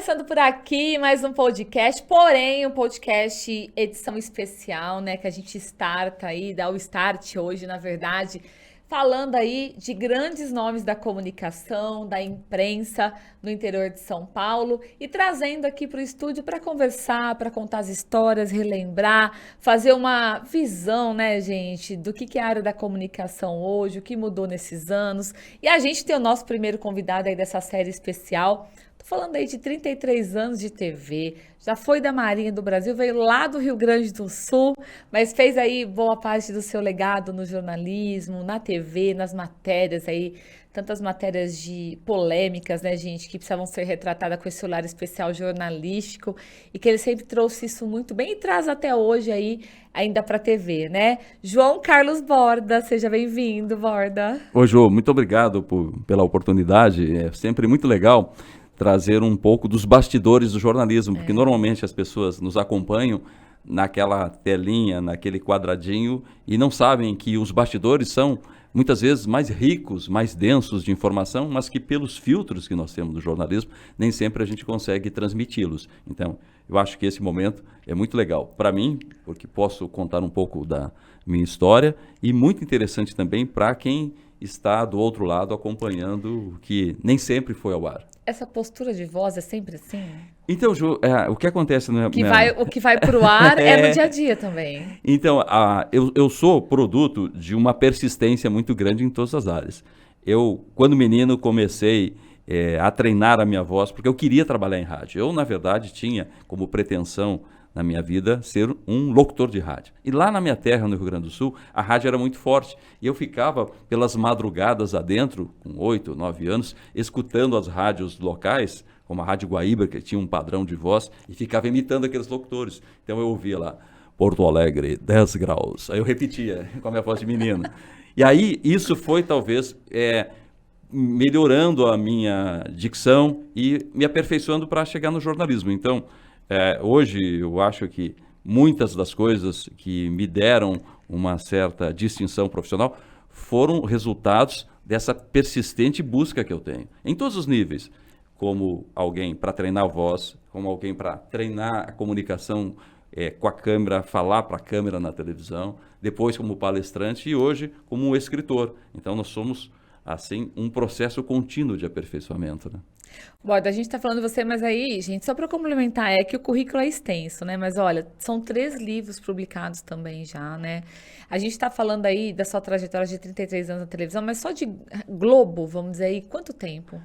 Começando por aqui, mais um podcast, porém um podcast edição especial, né, que a gente starta aí, dá o start hoje, na verdade, falando aí de grandes nomes da comunicação, da imprensa no interior de São Paulo e trazendo aqui para o estúdio para conversar, para contar as histórias, relembrar, fazer uma visão, né, gente, do que é a área da comunicação hoje, o que mudou nesses anos. E a gente tem o nosso primeiro convidado aí dessa série especial. Falando aí de 33 anos de TV, já foi da Marinha do Brasil, veio lá do Rio Grande do Sul, mas fez aí boa parte do seu legado no jornalismo, na TV, nas matérias aí, tantas matérias de polêmicas, né, gente, que precisavam ser retratadas com esse olhar especial jornalístico e que ele sempre trouxe isso muito bem e traz até hoje aí, ainda para a TV, né? João Carlos Borda, seja bem-vindo, Borda. Ô, Jô, muito obrigado pela oportunidade, é sempre muito legal trazer um pouco dos bastidores do jornalismo, porque normalmente as pessoas nos acompanham naquela telinha, naquele quadradinho e não sabem que os bastidores são muitas vezes mais ricos, mais densos de informação, mas que pelos filtros que nós temos do jornalismo, nem sempre a gente consegue transmiti-los. Então, eu acho que esse momento é muito legal para mim, porque posso contar um pouco da minha história e muito interessante também para quem está do outro lado acompanhando, que nem sempre foi ao ar. Essa postura de voz é sempre assim? Então, Ju, o que acontece... O que vai para o ar é no dia a dia também. Então, eu sou produto de uma persistência muito grande em todas as áreas. Eu, quando menino, comecei a treinar a minha voz, porque eu queria trabalhar em rádio. Eu, na verdade, tinha como pretensão na minha vida ser um locutor de rádio. E lá na minha terra, no Rio Grande do Sul, a rádio era muito forte. E eu ficava pelas madrugadas adentro, com 8, 9 anos, escutando as rádios locais, como a Rádio Guaíba, que tinha um padrão de voz, e ficava imitando aqueles locutores. Então eu ouvia lá, Porto Alegre, 10 graus. Aí eu repetia com a minha voz de menino. E aí isso foi talvez melhorando a minha dicção e me aperfeiçoando para chegar no jornalismo. Então, hoje eu acho que muitas das coisas que me deram uma certa distinção profissional foram resultados dessa persistente busca que eu tenho, em todos os níveis, como alguém para treinar a voz, como alguém para treinar a comunicação com a câmera, falar para a câmera na televisão, depois como palestrante e hoje como um escritor. Então nós somos, assim, um processo contínuo de aperfeiçoamento, né? Borda, a gente tá falando de você, mas aí, gente, só para complementar, é que o currículo é extenso, né? Mas olha, são 3 livros publicados também já, né? A gente tá falando aí da sua trajetória de 33 anos na televisão, mas só de Globo, vamos dizer aí, quanto tempo?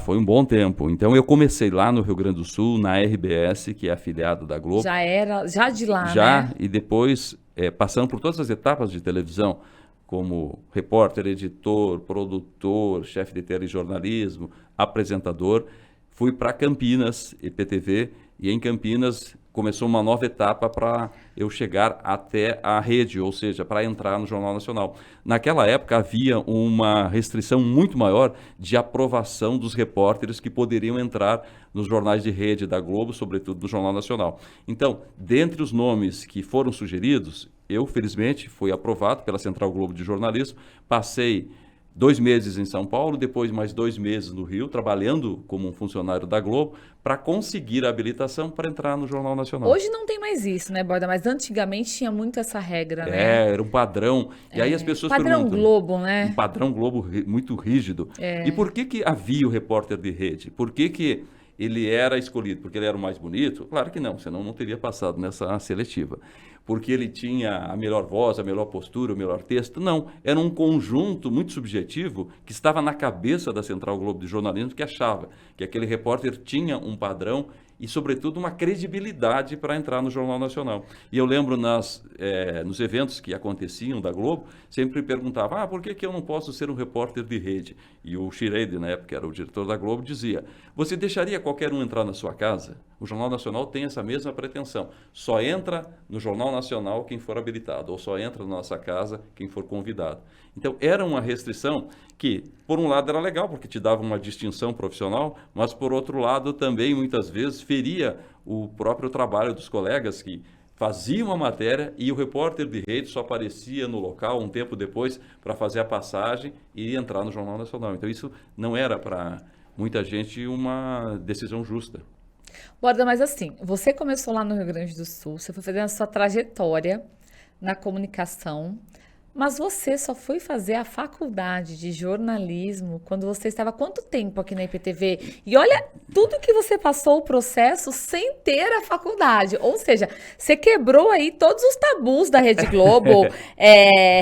Foi um bom tempo. Então eu comecei lá no Rio Grande do Sul, na RBS, que é afiliado da Globo. Já de lá, Já, né? e depois passando por todas as etapas de televisão, como repórter, editor, produtor, chefe de telejornalismo, apresentador. Fui para Campinas, IPTV, e em Campinas começou uma nova etapa para eu chegar até a rede, ou seja, para entrar no Jornal Nacional. Naquela época havia uma restrição muito maior de aprovação dos repórteres que poderiam entrar nos jornais de rede da Globo, sobretudo no Jornal Nacional. Então, dentre os nomes que foram sugeridos, eu, felizmente, fui aprovado pela Central Globo de Jornalismo, passei 2 meses em São Paulo, depois mais 2 meses no Rio, trabalhando como um funcionário da Globo, para conseguir a habilitação para entrar no Jornal Nacional. Hoje não tem mais isso, né, Borda? Mas antigamente tinha muito essa regra, né? Era um padrão. E aí as pessoas Padrão perguntam... Globo, né? Um padrão Globo muito rígido. E por que havia o repórter de rede? Por que ele era escolhido? Porque ele era o mais bonito? Claro que não, senão não teria passado nessa seletiva. Porque ele tinha a melhor voz, a melhor postura, o melhor texto? Não, era um conjunto muito subjetivo que estava na cabeça da Central Globo de Jornalismo, que achava que aquele repórter tinha um padrão e, sobretudo, uma credibilidade para entrar no Jornal Nacional. E eu lembro nos eventos que aconteciam da Globo, sempre perguntava, por que eu não posso ser um repórter de rede? E o Schirede, na época, que era o diretor da Globo, dizia, você deixaria qualquer um entrar na sua casa? O Jornal Nacional tem essa mesma pretensão. Só entra no Jornal Nacional quem for habilitado, ou só entra na nossa casa quem for convidado. Então, era uma restrição que, por um lado, era legal, porque te dava uma distinção profissional, mas, por outro lado, também, muitas vezes, feria o próprio trabalho dos colegas que faziam a matéria e o repórter de rede só aparecia no local um tempo depois para fazer a passagem e entrar no Jornal Nacional. Então, isso não era para muita gente uma decisão justa. Borda, mas assim, você começou lá no Rio Grande do Sul, você foi fazendo a sua trajetória na comunicação, mas você só foi fazer a faculdade de jornalismo quando você estava há quanto tempo aqui na IPTV? E olha tudo que você passou o processo sem ter a faculdade. Ou seja, você quebrou aí todos os tabus da Rede Globo,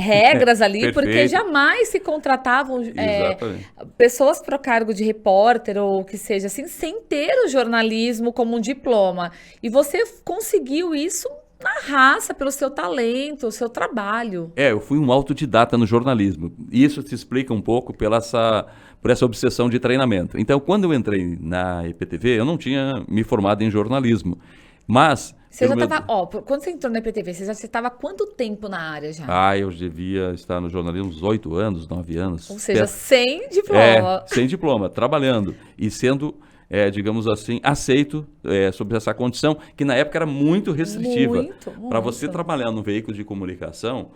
regras ali, porque Perfeito. jamais se contratavam Exatamente. pessoas para o cargo de repórter ou o que seja assim, sem ter o jornalismo como um diploma. E você conseguiu isso na raça, pelo seu talento, o seu trabalho. Eu fui um autodidata no jornalismo. E isso se explica um pouco por essa obsessão de treinamento. Então, quando eu entrei na IPTV, eu não tinha me formado em jornalismo. Mas... Você já estava... quando você entrou na IPTV, você já estava há quanto tempo na área já? Eu devia estar no jornalismo uns 8 anos, 9 anos. Ou seja, sem diploma. Sem diploma, trabalhando e sendo... digamos assim, aceito sobre essa condição, que na época era muito restritiva. Para você trabalhar num veículo de comunicação,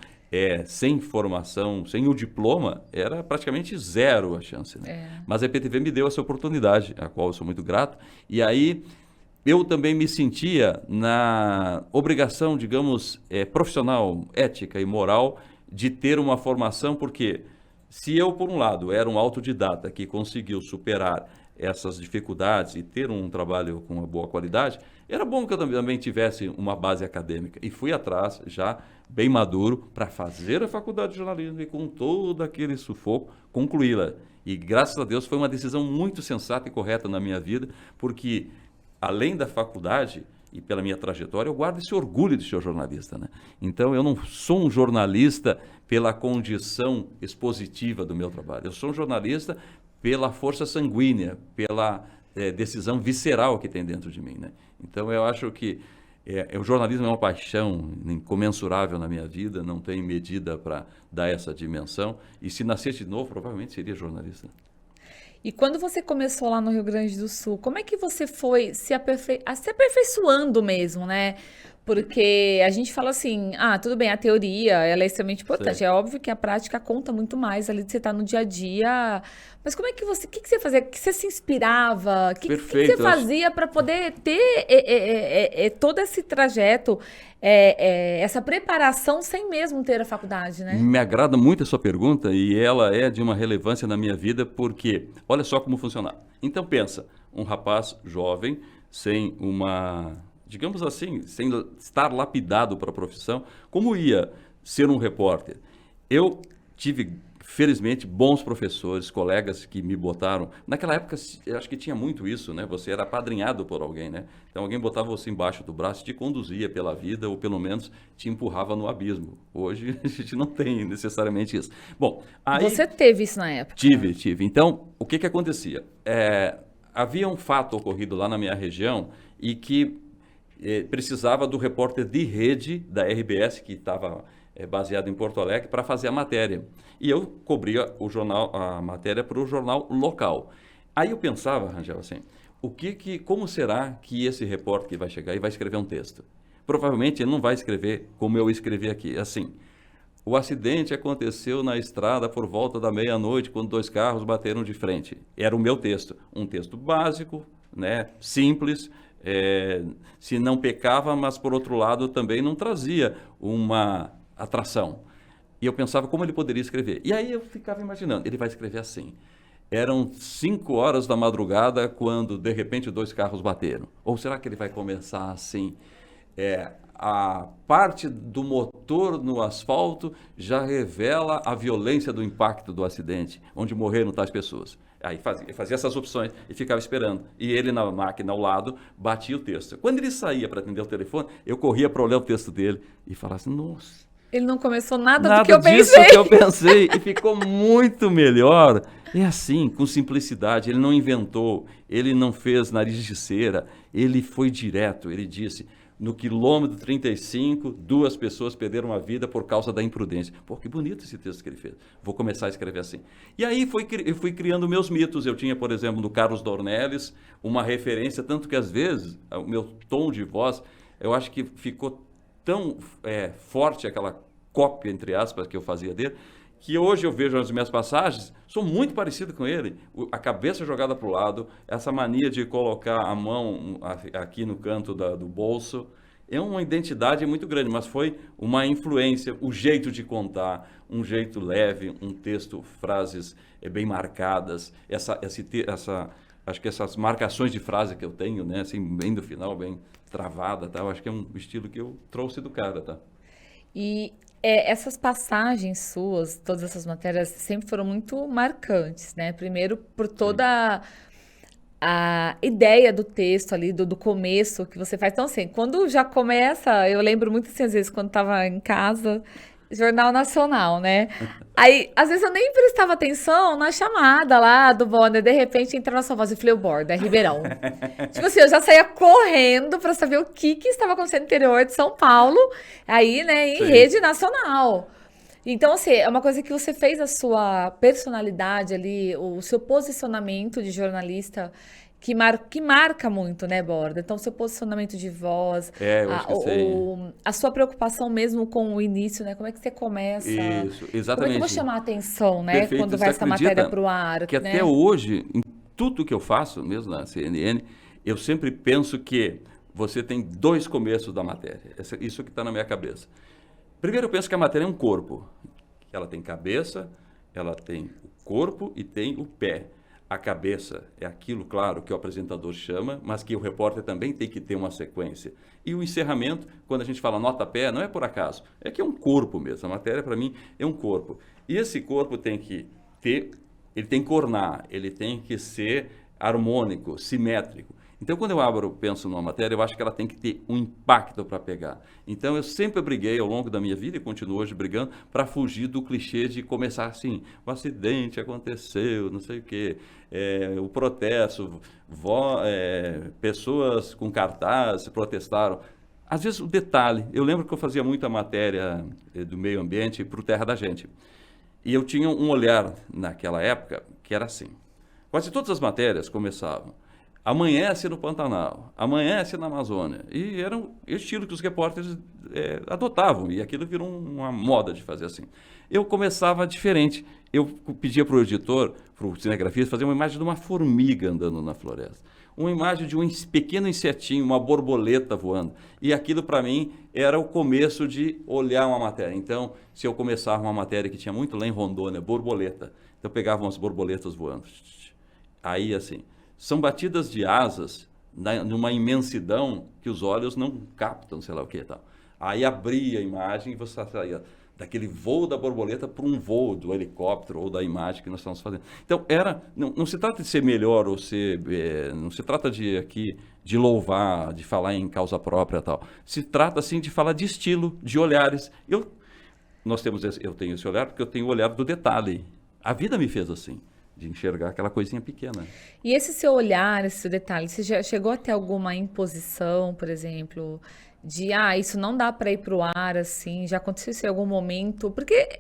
sem formação, sem o diploma, era praticamente zero a chance. Né? Mas a IPTV me deu essa oportunidade, a qual eu sou muito grato. E aí eu também me sentia na obrigação, digamos, profissional, ética e moral, de ter uma formação, porque se eu, por um lado, era um autodidata que conseguiu superar essas dificuldades e ter um trabalho com uma boa qualidade, era bom que eu também tivesse uma base acadêmica. E fui atrás, já bem maduro, para fazer a faculdade de jornalismo e com todo aquele sufoco, concluí-la. E graças a Deus foi uma decisão muito sensata e correta na minha vida, porque além da faculdade e pela minha trajetória, eu guardo esse orgulho de ser jornalista. Né? Então eu não sou um jornalista pela condição expositiva do meu trabalho, eu sou um jornalista pela força sanguínea, pela decisão visceral que tem dentro de mim. Né? Então, eu acho que o jornalismo é uma paixão incomensurável na minha vida, não tem medida para dar essa dimensão. E se nascesse de novo, provavelmente seria jornalista. E quando você começou lá no Rio Grande do Sul, como é que você foi se aperfeiçoando mesmo, né? Porque a gente fala assim, tudo bem, a teoria ela é extremamente importante. É óbvio que a prática conta muito mais ali de você estar no dia a dia. Mas como é que o que você fazia? O que você se inspirava? O que você fazia para poder ter todo esse trajeto, essa preparação sem mesmo ter a faculdade, né? Me agrada muito a sua pergunta e ela é de uma relevância na minha vida porque olha só como funcionava. Então pensa, um rapaz jovem sem digamos assim, sem estar lapidado para a profissão, como ia ser um repórter? Eu tive, felizmente, bons professores, colegas que me botaram. Naquela época, eu acho que tinha muito isso, né? Você era apadrinhado por alguém, né? Então, alguém botava você embaixo do braço, te conduzia pela vida, ou pelo menos te empurrava no abismo. Hoje, a gente não tem necessariamente isso. Bom, aí... Você teve isso na época? Tive. Então, o que acontecia? Havia um fato ocorrido lá na minha região e que precisava do repórter de rede da RBS, que estava baseado em Porto Alegre, para fazer a matéria. E eu cobria a matéria para o jornal local. Aí eu pensava, Rangel, assim, como será que esse repórter que vai chegar e vai escrever um texto? Provavelmente ele não vai escrever como eu escrevi aqui, assim... O acidente aconteceu na estrada por volta da meia-noite, quando 2 carros bateram de frente. Era o meu texto. Um texto básico, né, simples, se não pecava, mas, por outro lado, também não trazia uma atração. E eu pensava como ele poderia escrever. E aí eu ficava imaginando, ele vai escrever assim. Eram 5 horas da madrugada quando, de repente, 2 carros bateram. Ou será que ele vai começar assim... a parte do motor no asfalto já revela a violência do impacto do acidente, onde morreram tais pessoas. Aí fazia essas opções e ficava esperando. E ele, na máquina ao lado, batia o texto. Quando ele saía para atender o telefone, eu corria para olhar o texto dele e falava assim, nossa... Ele não começou nada do que eu disso pensei. que eu pensei e ficou muito melhor. É assim, com simplicidade. Ele não inventou, ele não fez nariz de cera, ele foi direto. Ele disse... No quilômetro 35, 2 pessoas perderam a vida por causa da imprudência. Pô, que bonito esse texto que ele fez. Vou começar a escrever assim. E aí eu fui criando meus mitos. Eu tinha, por exemplo, no Carlos Dornelles, uma referência, tanto que às vezes o meu tom de voz, eu acho que ficou tão forte aquela cópia, entre aspas, que eu fazia dele, que hoje eu vejo nas minhas passagens, sou muito parecido com ele. A cabeça jogada para o lado, essa mania de colocar a mão aqui no canto do bolso, é uma identidade muito grande, mas foi uma influência, o jeito de contar, um jeito leve, um texto, frases bem marcadas, acho que essas marcações de frase que eu tenho, né, assim, bem do final, bem travada, tá? Eu acho que é um estilo que eu trouxe do cara, tá? E essas passagens suas, todas essas matérias, sempre foram muito marcantes, né? Primeiro, por toda a ideia do texto ali, do começo que você faz. Então, assim, quando já começa, eu lembro muito assim, às vezes, quando estava em casa, Jornal Nacional, né? Aí, às vezes, eu nem prestava atenção na chamada lá do Bonner, de repente entrava a sua voz e falei, o Borda, é Ribeirão. Tipo assim, eu já saía correndo para saber o que estava acontecendo no interior de São Paulo, aí, né, em rede nacional. Então, assim, é uma coisa que você fez a sua personalidade ali, o seu posicionamento de jornalista que marca muito, né, Borda? Então, seu posicionamento de voz, Eu acho que sei. a sua preocupação mesmo com o início, né? Como é que você começa? Isso, Como é que eu vou exatamente. chamar a atenção, né, Perfeito. quando Você vai essa matéria acredita para o ar, que até né? hoje, em tudo que eu faço, mesmo na CNN, eu sempre penso que você tem dois começos da matéria. Isso que está na minha cabeça. Primeiro, eu penso que a matéria é um corpo. Ela tem cabeça, ela tem o corpo e tem o pé. A cabeça é aquilo, claro, que o apresentador chama, mas que o repórter também tem que ter uma sequência. E o encerramento, quando a gente fala nota-pé, não é por acaso, é que é um corpo mesmo. A matéria, para mim, é um corpo. E esse corpo tem que ele tem que ornar, ele tem que ser harmônico, simétrico. Então, quando eu penso numa matéria, eu acho que ela tem que ter um impacto para pegar. Então, eu sempre briguei ao longo da minha vida e continuo hoje brigando para fugir do clichê de começar assim, o acidente aconteceu, não sei o quê, o protesto, pessoas com cartaz protestaram. Às vezes, o detalhe, eu lembro que eu fazia muita matéria do meio ambiente para o Terra da Gente. E eu tinha um olhar naquela época que era assim. Quase todas as matérias começavam. Amanhece no Pantanal, amanhece na Amazônia. E era um estilo que os repórteres adotavam, e aquilo virou uma moda de fazer assim. Eu começava diferente. Eu pedia para o editor, para o cinegrafista, fazer uma imagem de uma formiga andando na floresta. Uma imagem de um pequeno insetinho, uma borboleta voando. E aquilo, para mim, era o começo de olhar uma matéria. Então, se eu começava uma matéria que tinha muito lá em Rondônia, borboleta, então eu pegava umas borboletas voando. Aí, assim... São batidas de asas numa imensidão que os olhos não captam, sei lá o que e tal. Aí abria a imagem e você saía daquele voo da borboleta para um voo do helicóptero ou da imagem que nós estamos fazendo. Então, não se trata de ser melhor ou ser... não se trata de louvar, de falar em causa própria e tal. Se trata, assim, de falar de estilo, de olhares. Eu tenho esse olhar porque eu tenho o olhar do detalhe. A vida me fez assim. De enxergar aquela coisinha pequena. E esse seu olhar, esse seu detalhe, você já chegou a ter alguma imposição, por exemplo, de, isso não dá para ir para o ar, assim, já aconteceu isso em algum momento? Porque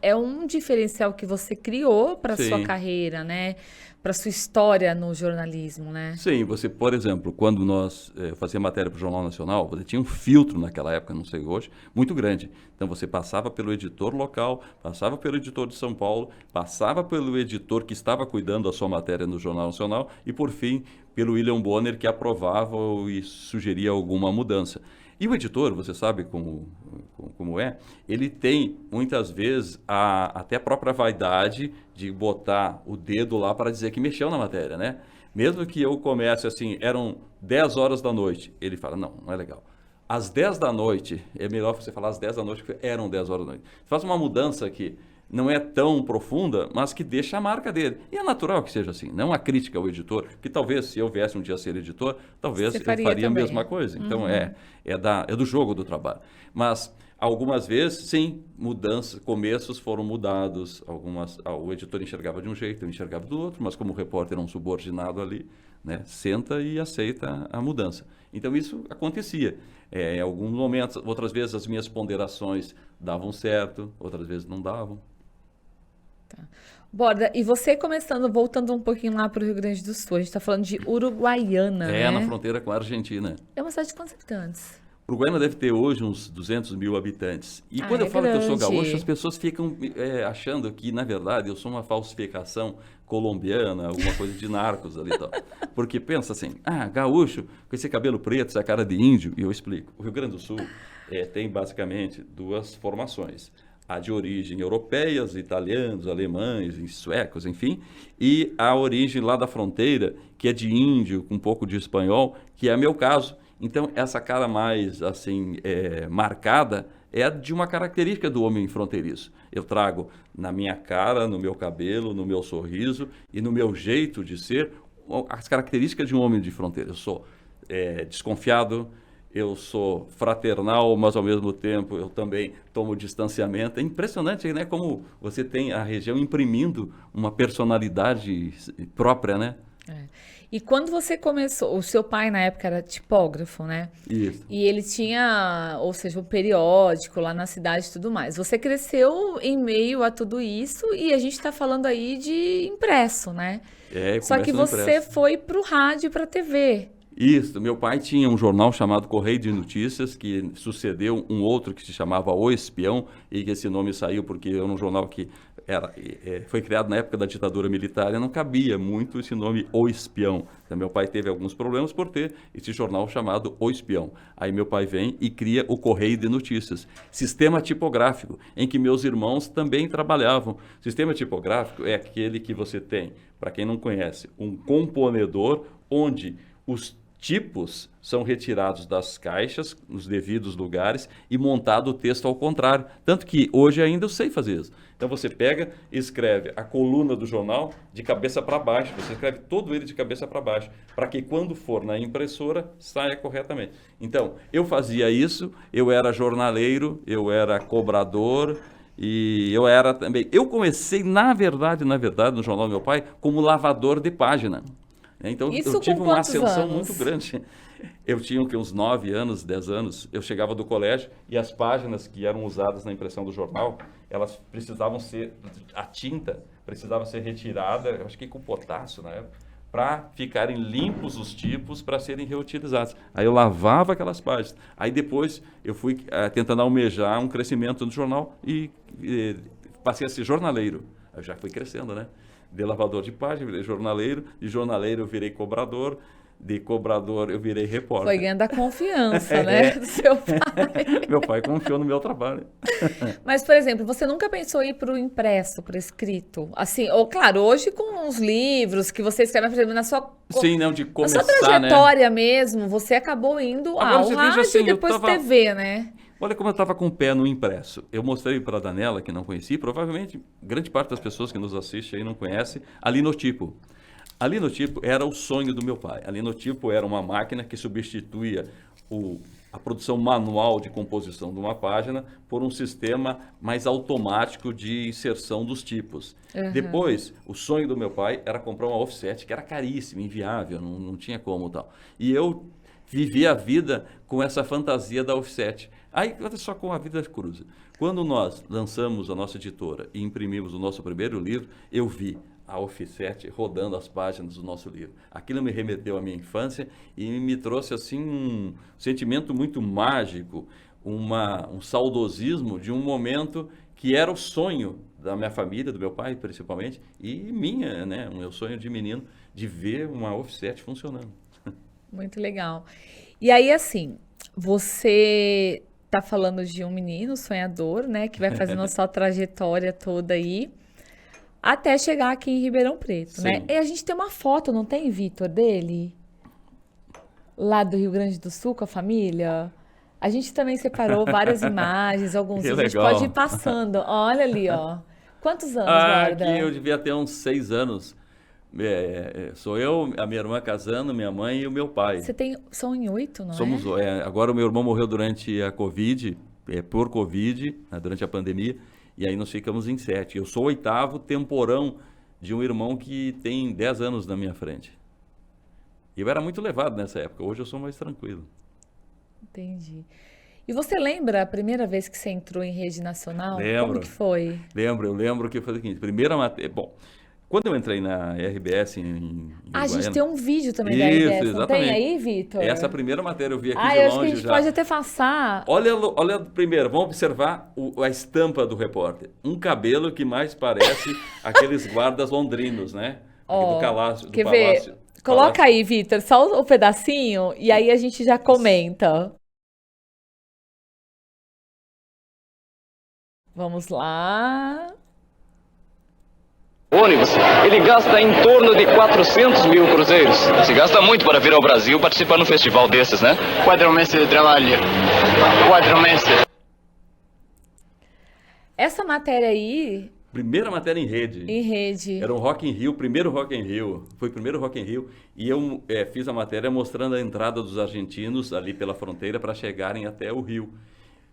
é um diferencial que você criou para a sua carreira, né? Para sua história no jornalismo, né? Sim, você, por exemplo, quando nós fazíamos matéria para o Jornal Nacional, você tinha um filtro naquela época, não sei hoje, muito grande. Então você passava pelo editor local, passava pelo editor de São Paulo, passava pelo editor que estava cuidando da sua matéria no Jornal Nacional e, por fim, pelo William Bonner, que aprovava e sugeria alguma mudança. E o editor, você sabe como é, ele tem, muitas vezes, até a própria vaidade de botar o dedo lá para dizer que mexeu na matéria, né? Mesmo que eu comece assim, eram 10 horas da noite, ele fala, não é legal. Às 10 da noite, é melhor você falar às 10 da noite, porque eram 10 horas da noite. Faz uma mudança que não é tão profunda, mas que deixa a marca dele. E é natural que seja assim, não a crítica ao editor, que talvez se eu viesse um dia a ser editor, talvez eu faria também a mesma coisa. Então é do jogo do trabalho. Mas algumas vezes, sim, começos foram mudados, o editor enxergava de um jeito, eu enxergava do outro, mas como o repórter é um subordinado ali, né, senta e aceita a mudança. Então isso acontecia. Em alguns momentos, outras vezes as minhas ponderações davam certo, outras vezes não davam. Tá. Borda, e você voltando um pouquinho lá para o Rio Grande do Sul, a gente está falando de Uruguaiana, né? Na fronteira com a Argentina. É uma cidade de quantos habitantes? Uruguaiana deve ter hoje uns 200 mil habitantes. E quando eu falo que eu sou gaúcho, as pessoas ficam achando que, na verdade, eu sou uma falsificação colombiana, alguma coisa de narcos ali e tal. Porque pensa assim, gaúcho, com esse cabelo preto, essa cara de índio, e eu explico. O Rio Grande do Sul tem basicamente duas formações. A de origem europeias, italianos, alemães, suecos, enfim, e a origem lá da fronteira, que é de índio, com um pouco de espanhol, que é meu caso. Então, essa cara mais, assim, marcada é de uma característica do homem fronteiriço. Eu trago na minha cara, no meu cabelo, no meu sorriso e no meu jeito de ser as características de um homem de fronteira. Eu sou desconfiado, eu sou fraternal, mas ao mesmo tempo eu também tomo distanciamento. É impressionante, né? Como você tem a região imprimindo uma personalidade própria, né? E quando você começou, o seu pai na época era tipógrafo, né? Isso. E ele tinha, ou seja, um periódico lá na cidade e tudo mais. Você cresceu em meio a tudo isso e a gente está falando aí de impresso, né? Só que você foi para o rádio e para a TV. Isso, meu pai tinha um jornal chamado Correio de Notícias, que sucedeu um outro que se chamava O Espião, e que esse nome saiu porque era um jornal que foi criado na época da ditadura militar e não cabia muito esse nome O Espião. Então, meu pai teve alguns problemas por ter esse jornal chamado O Espião. Aí meu pai vem e cria o Correio de Notícias, sistema tipográfico, em que meus irmãos também trabalhavam. Sistema tipográfico é aquele que você tem, para quem não conhece, um componedor onde os tipos são retirados das caixas, nos devidos lugares, e montado o texto ao contrário. Tanto que hoje ainda eu sei fazer isso. Então você pega e escreve a coluna do jornal de cabeça para baixo. Você escreve todo ele de cabeça para baixo, para que quando for na impressora, saia corretamente. Então, eu fazia isso, eu era jornaleiro, eu era cobrador, e eu era também... Eu comecei, na verdade, no jornal do meu pai, como lavador de página. Então, isso eu tive uma ascensão anos? muito grande. Eu tinha uns 9 anos, 10 anos, eu chegava do colégio e as páginas que eram usadas na impressão do jornal, elas precisavam ser, a tinta precisava ser retirada, eu acho que com potássio na época, para ficarem limpos os tipos para serem reutilizados. Aí eu lavava aquelas páginas. Aí depois eu fui tentando almejar um crescimento no jornal e passei a ser jornaleiro. Eu já fui crescendo, né? De lavador de página, virei jornaleiro, de jornaleiro eu virei cobrador, de cobrador eu virei repórter. Foi ganhando a confiança, né, do seu pai. Meu pai confiou no meu trabalho. Mas, por exemplo, você nunca pensou em ir para o impresso, para o escrito? Assim, ou claro, hoje com os livros que você escreve, por exemplo, na sua... Sim, não, de começar, na sua trajetória, né? Mesmo, você acabou indo ao rádio assim, e depois TV, né? Olha como eu estava com o pé no impresso. Eu mostrei para a Daniela, que não conhecia, provavelmente grande parte das pessoas que nos assistem aí não conhece, a Linotipo. A Linotipo era o sonho do meu pai. A Linotipo era uma máquina que substituía a produção manual de composição de uma página por um sistema mais automático de inserção dos tipos. Uhum. Depois, o sonho do meu pai era comprar uma offset, que era caríssima, inviável, não tinha como tal. E eu vivi a vida com essa fantasia da offset. Aí, olha só como a vida cruza. Quando nós lançamos a nossa editora e imprimimos o nosso primeiro livro, eu vi a offset rodando as páginas do nosso livro. Aquilo me remeteu à minha infância e me trouxe assim um sentimento muito mágico, um saudosismo de um momento que era o sonho da minha família, do meu pai principalmente, e minha, né, o meu sonho de menino, de ver uma offset funcionando. Muito legal. E aí, assim, você está falando de um menino sonhador, né, que vai fazendo a sua trajetória toda aí, até chegar aqui em Ribeirão Preto, sim, né? E a gente tem uma foto, não tem, Vitor, dele? Lá do Rio Grande do Sul, com a família. A gente também separou várias imagens, alguns vídeos. A gente pode ir passando. Olha ali, ó. Quantos anos, Guarda? Aqui eu devia ter uns 6 anos. Sou eu, a minha irmã casando, minha mãe e o meu pai. São em 8, não é? Agora o meu irmão morreu durante a Covid, por Covid, né, durante a pandemia. E aí nós ficamos em 7. Eu sou o 8º temporão de um irmão que tem 10 anos na minha frente. E eu era muito levado nessa época. Hoje eu sou mais tranquilo. Entendi. E você lembra a primeira vez que você entrou em rede nacional? Lembro. Como que foi? Eu lembro que foi o seguinte. Primeira matéria... Bom, Quando eu entrei na RBS em A gente Uruguaiana, tem um vídeo também da Isso, RBS, não tem exatamente. aí, Vitor? Essa primeira matéria eu vi aqui Ah, de eu acho que a longe gente já. pode até passar. Olha primeiro, vamos observar a estampa do repórter. Um cabelo que mais parece aqueles guardas londrinos, né? Aqui do Palácio. Quer ver? Coloca aí, Vitor, só o pedacinho e aí a gente já comenta. Vamos lá. Ônibus, ele gasta em torno de 400 mil cruzeiros. Se gasta muito para vir ao Brasil participar num festival desses, né? 4 meses de trabalho. 4 meses. Essa matéria aí, Primeira matéria em rede. em rede. Era um Rock in Rio, primeiro Rock in Rio. Foi o primeiro Rock in Rio. E eu fiz a matéria mostrando a entrada dos argentinos ali pela fronteira para chegarem até o Rio.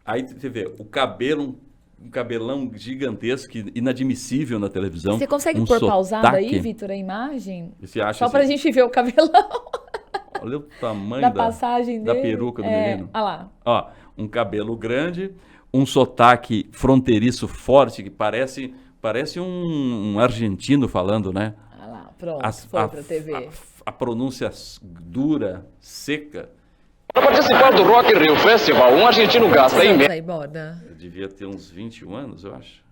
Aí você vê, o cabelo, um cabelão gigantesco, inadmissível na televisão. Você consegue um pôr pausado aí, sotaque. Vitor, a imagem? Você acha Só pra assim, gente ver o cabelão olha o tamanho da passagem da dele. peruca do menino. Olha lá. Ó, um cabelo grande, um sotaque fronteiriço forte, que parece um argentino falando, né? Olha lá, pronto, foi pra TV. A pronúncia dura, seca. Para participar do Rock in Rio Festival, um argentino gasta em média Aí, Borda. Eu devia ter uns 21 anos, eu acho.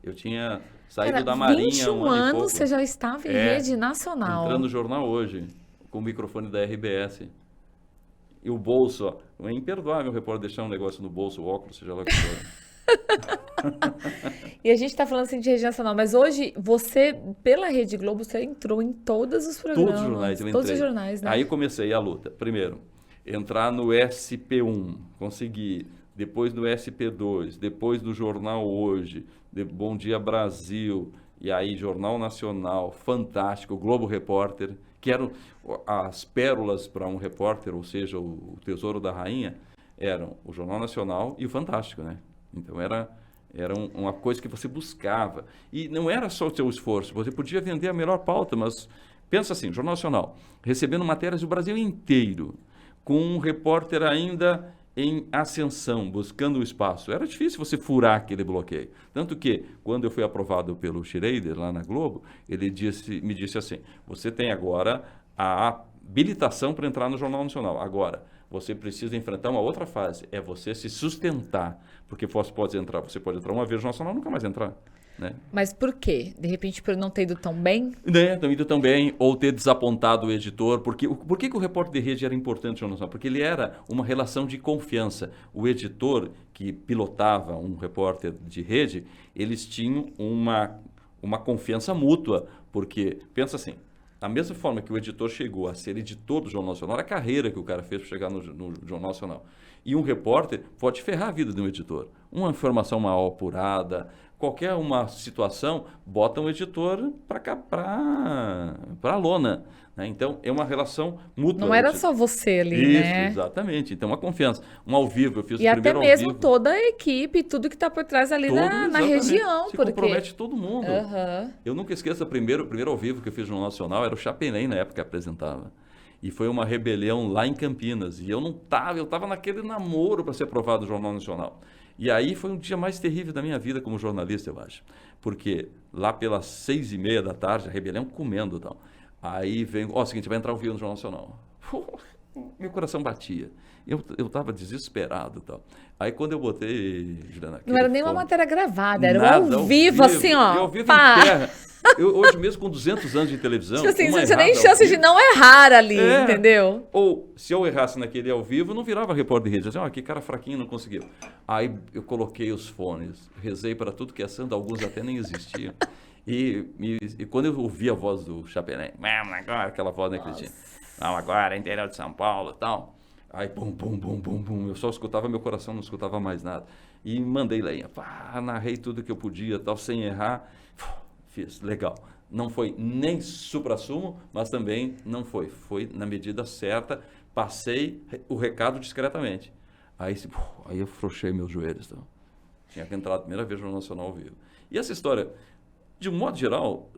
Eu tinha saído Cara, da Marinha 21 um ano e anos pouco. você já estava em rede nacional. Entrando no jornal hoje, com o microfone da RBS. E o bolso, ó, é imperdoável o repórter deixar um negócio no bolso, o óculos, seja lá o que for. E a gente tá falando assim de rede nacional, mas hoje você, pela Rede Globo, você entrou em todos os programas. Todos os jornais eu entrei. Todos os jornais, né? Aí comecei a luta. Primeiro, entrar no SP1, consegui. Depois no SP2, depois do Jornal Hoje, Bom Dia Brasil, e aí Jornal Nacional, Fantástico, Globo Repórter, que eram as pérolas para um repórter, ou seja, o Tesouro da Rainha, eram o Jornal Nacional e o Fantástico, né? Então era uma coisa que você buscava. E não era só o seu esforço, você podia vender a melhor pauta, mas pensa assim, Jornal Nacional, recebendo matérias do Brasil inteiro, com um repórter ainda em ascensão, buscando o espaço. Era difícil você furar aquele bloqueio. Tanto que, quando eu fui aprovado pelo Schrader, lá na Globo, ele me disse assim, você tem agora a habilitação para entrar no Jornal Nacional. Agora, você precisa enfrentar uma outra fase, é você se sustentar, porque você pode entrar uma vez no Nacional e nunca mais entrar. Né? Mas por quê? De repente, por não ter ido tão bem? Né, ter ido tão bem, ou ter desapontado o editor. Por que o repórter de rede era importante no Jornal Nacional? Porque ele era uma relação de confiança. O editor que pilotava um repórter de rede, eles tinham uma confiança mútua, porque, pensa assim, da mesma forma que o editor chegou a ser editor do Jornal Nacional, a carreira que o cara fez para chegar no Jornal Nacional. E um repórter pode ferrar a vida de um editor. Uma informação mal apurada, qualquer uma situação, bota um editor para a lona. Né? Então, é uma relação mútua. Não era só você ali, Isso, né? Exatamente. Então, uma confiança. Um ao vivo, eu fiz E o até primeiro ao mesmo vivo. toda a equipe, tudo que está por trás ali na Exatamente. região. Se porque... compromete todo mundo. Aham. Eu nunca esqueço, o primeiro ao vivo que eu fiz no Jornal Nacional, era o Chapelin, na época, que apresentava. E foi uma rebelião lá em Campinas. E eu estava naquele namoro para ser aprovado no Jornal Nacional. E aí foi um dia mais terrível da minha vida como jornalista, eu acho. Porque lá pelas 6h30 da tarde, a rebelião comendo e tal. Aí vem, seguinte, vai entrar ao vivo no Jornal Nacional. Meu coração batia. Eu estava desesperado e tal. Aí quando eu botei, Juliana... Não era nem uma matéria gravada, era Nada, ao vivo, assim, ó. E ao vivo pá. em terra. Hoje mesmo, com 200 anos de televisão... Tipo assim, uma você nem errada ao chance de vivo. não errar ali, entendeu? Ou, se eu errasse naquele ao vivo, eu não virava repórter de rede. Eu dizia, que cara fraquinho, não conseguiu. Aí eu coloquei os fones, rezei para tudo que é santo, alguns até nem existiam. E quando eu ouvi a voz do Chapelin, agora, aquela voz, né, Cristina? Não, agora, interior de São Paulo e tal. Aí, bum, bum, bum, bum, bum. Eu só escutava meu coração, não escutava mais nada. E mandei lenha. Narrei tudo que eu podia, tal, sem errar. Fiz, legal. Não foi nem suprassumo, mas também não foi. Foi na medida certa. Passei o recado discretamente. Aí eu frouxei meus joelhos. Então. Tinha entrado a primeira vez no Jornal Nacional ao vivo. E essa história, de um modo geral,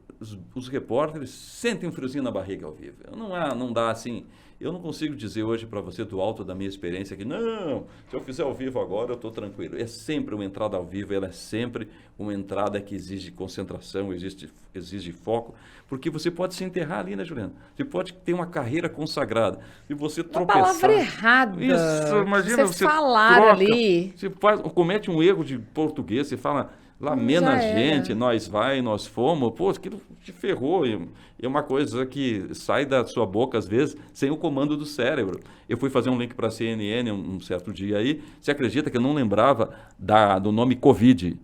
os repórteres sentem um friozinho na barriga ao vivo. Não dá assim... Eu não consigo dizer hoje para você, do alto da minha experiência, que não, se eu fizer ao vivo agora, eu estou tranquilo. É sempre uma entrada ao vivo, ela é sempre uma entrada que exige concentração, exige foco, porque você pode se enterrar ali, né, Juliana? Você pode ter uma carreira consagrada. Se você tropeçar... Uma palavra errada. Isso, imagina, você falar troca, ali. você comete um erro de português, você fala... Lamena a gente, nós fomos, pô, aquilo te ferrou. É uma coisa que sai da sua boca, às vezes, sem o comando do cérebro. Eu fui fazer um link para a CNN um certo dia aí, você acredita que eu não lembrava do nome Covid?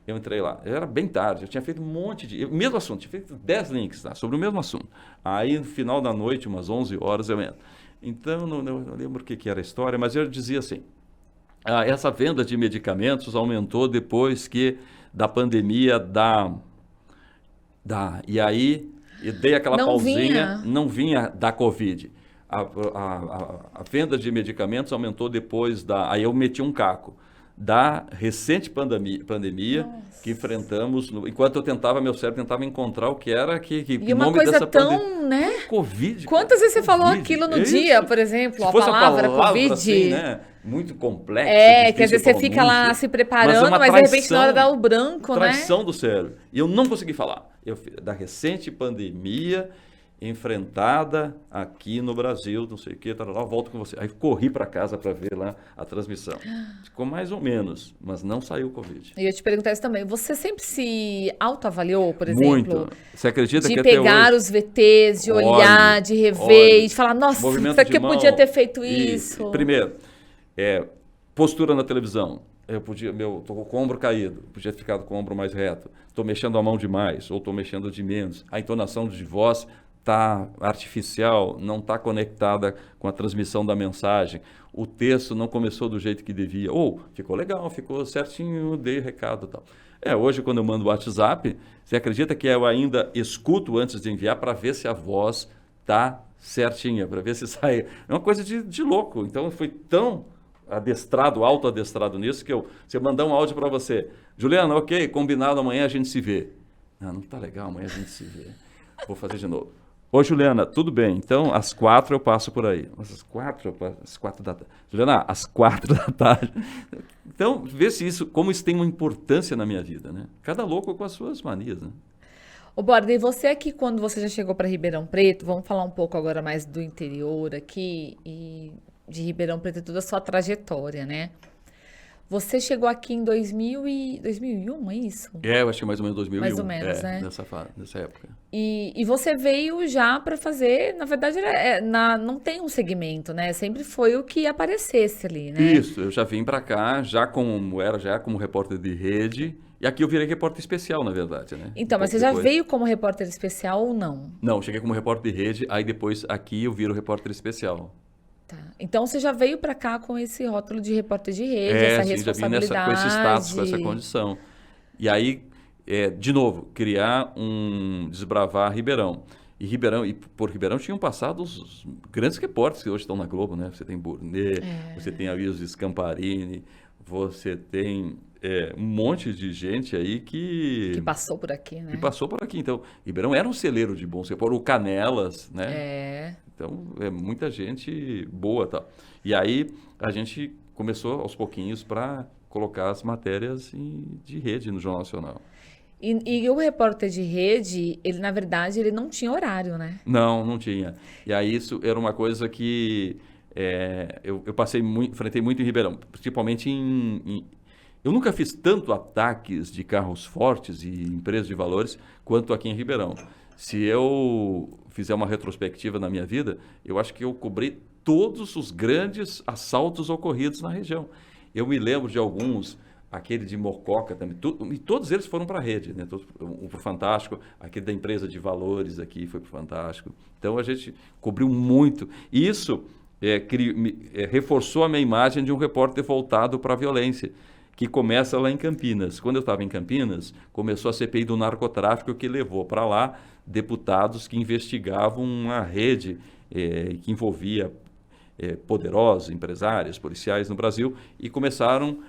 Eu entrei lá, era bem tarde, eu tinha feito um monte de... Mesmo assunto, tinha feito 10 links sobre o mesmo assunto. Aí, no final da noite, umas 11 horas, eu entro. Então, não lembro o que era a história, mas eu dizia assim, essa venda de medicamentos aumentou depois da pandemia e aí eu dei aquela pausinha, não vinha da Covid. A venda de medicamentos aumentou depois aí eu meti um caco da recente pandemia que enfrentamos, enquanto meu cérebro tentava encontrar o que era e uma coisa dessa tão, né? Covid. Quantas vezes você falou aquilo no dia, por exemplo, a palavra Covid? Assim, né? Muito complexo. Que às vezes você fica lá se preparando, mas de repente na hora dá o branco, né? Traição do cérebro. E eu não consegui falar. Da recente pandemia enfrentada aqui no Brasil, não sei o que, volto com você. Aí corri para casa para ver lá a transmissão. Ficou mais ou menos, mas não saiu o Covid. E eu te perguntar isso também. Você sempre se autoavaliou, por exemplo? Muito. Você acredita que até hoje... De pegar os VTs, de olhar, de rever, de falar, nossa, isso aqui eu podia ter feito isso. Primeiro, postura na televisão. Tô com o ombro caído, podia ter ficado com o ombro mais reto. Estou mexendo a mão demais, ou estou mexendo de menos. A entonação de voz está artificial, não está conectada com a transmissão da mensagem. O texto não começou do jeito que devia. Ou ficou legal, ficou certinho, dei recado e tal. Hoje, quando eu mando o WhatsApp, você acredita que eu ainda escuto antes de enviar para ver se a voz está certinha, para ver se sai. É uma coisa de louco. Então, foi tão autoadestrado nisso, que se eu mandar um áudio para você, Juliana, ok, combinado, amanhã a gente se vê. Não está legal, amanhã a gente se vê. Vou fazer de novo. Oi, Juliana, tudo bem? Então, às 4 eu passo por aí. Às 4 da tarde. Juliana, às 4 da tarde. Então, vê como isso tem uma importância na minha vida, né? Cada louco com as suas manias, né? Ô, Borda, e você aqui, quando você já chegou para Ribeirão Preto, vamos falar um pouco agora mais do interior aqui e de Ribeirão Preto e toda a sua trajetória, né? Você chegou aqui em 2001, é isso? Eu acho que mais ou menos 2001. Mais ou menos, né? Nessa época. E você veio já para fazer, na verdade, não tem um segmento, né? Sempre foi o que aparecesse ali, né? Isso, eu já vim para cá, já como repórter de rede, e aqui eu virei repórter especial, na verdade, né? Então, mas você já veio como repórter especial ou não? Não, cheguei como repórter de rede, aí depois aqui eu viro repórter especial. Tá. Então você já veio para cá com esse rótulo de repórter de rede, essa responsabilidade. Já vim com esse status, com essa condição. E aí, de novo, desbravar Ribeirão. E por Ribeirão tinham passado os grandes repórteres que hoje estão na Globo, né? Você tem Burnet, você tem Ailton Scamparini, você tem um monte de gente aí que passou por aqui, né? Que passou por aqui. Então, Ribeirão era um celeiro de bons repórteres, o Canelas, né? Então, muita gente boa, tá? E aí, a gente começou aos pouquinhos para colocar as matérias de rede no Jornal Nacional. E o repórter de rede, ele, na verdade, ele não tinha horário, né? Não tinha. E aí, isso era uma coisa que eu enfrentei muito em Ribeirão, principalmente eu nunca fiz tanto ataques de carros fortes e empresas de valores quanto aqui em Ribeirão. Se eu fizer uma retrospectiva na minha vida, eu acho que eu cobri todos os grandes assaltos ocorridos na região. Eu me lembro de alguns, aquele de Mococa também, e todos eles foram para a rede, né? Um para o Fantástico, aquele da empresa de valores aqui foi para o Fantástico. Então a gente cobriu muito. E isso reforçou a minha imagem de um repórter voltado para a violência, que começa lá em Campinas. Quando eu estava em Campinas, começou a CPI do narcotráfico, que levou para lá deputados que investigavam uma rede que envolvia poderosos, empresários, policiais no Brasil, e começaram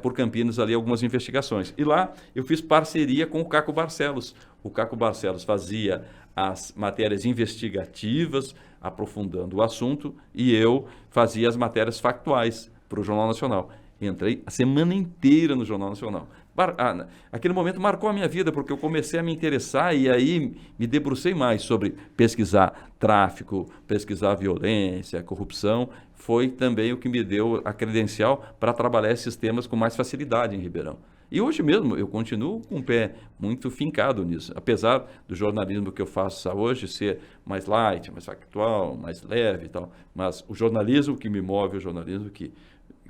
por Campinas ali algumas investigações. E lá eu fiz parceria com o Caco Barcelos. O Caco Barcelos fazia as matérias investigativas aprofundando o assunto e eu fazia as matérias factuais para o Jornal Nacional. Entrei a semana inteira no Jornal Nacional. Aquele momento marcou a minha vida, porque eu comecei a me interessar e aí me debrucei mais sobre pesquisar tráfico, pesquisar violência, corrupção. Foi também o que me deu a credencial para trabalhar esses temas com mais facilidade em Ribeirão. E hoje mesmo eu continuo com o pé muito fincado nisso, apesar do jornalismo que eu faço hoje ser mais light, mais factual, mais leve e tal. Mas o jornalismo que me move, o jornalismo que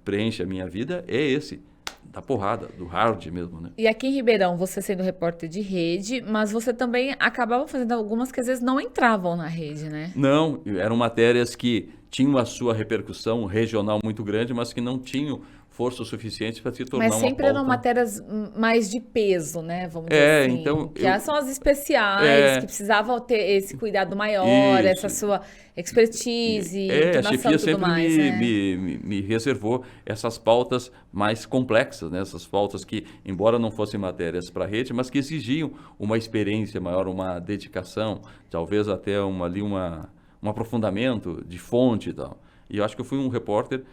preenche a minha vida é esse, da porrada, do hard mesmo, né? E aqui em Ribeirão, você sendo repórter de rede, mas você também acabava fazendo algumas que às vezes não entravam na rede, né? Não, eram matérias que tinham a sua repercussão regional muito grande, mas que não tinham força suficiente para se tornar uma pauta. Mas sempre eram matérias mais de peso, né? Vamos dizer assim. Então, que são as especiais, que precisavam ter esse cuidado maior, essa sua expertise, a chefia e tudo sempre mais, me reservou essas pautas mais complexas, né? Essas pautas que, embora não fossem matérias para a rede, mas que exigiam uma experiência maior, uma dedicação, talvez até um aprofundamento de fonte e tal. E eu acho que eu fui um repórter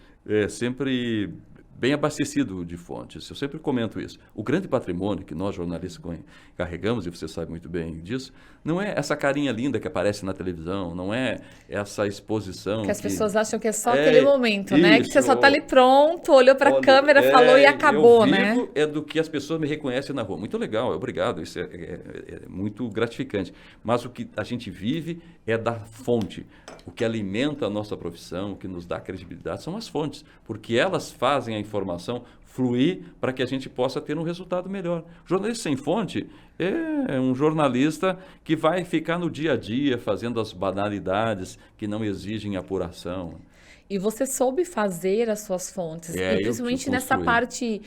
sempre bem abastecido de fontes. Eu sempre comento isso. O grande patrimônio que nós jornalistas carregamos, e você sabe muito bem disso, não é essa carinha linda que aparece na televisão, não é essa exposição. Que as pessoas acham que é só aquele momento, né? Que você só está ali pronto, olhou para a câmera, falou e acabou, né? É do que as pessoas me reconhecem na rua. Muito legal, obrigado, isso é muito gratificante. Mas o que a gente vive é da fonte. O que alimenta a nossa profissão, o que nos dá credibilidade são as fontes, porque elas fazem a informação fluir para que a gente possa ter um resultado melhor. Jornalista sem fonte é um jornalista que vai ficar no dia a dia fazendo as banalidades que não exigem apuração. E você soube fazer as suas fontes, e principalmente nessa parte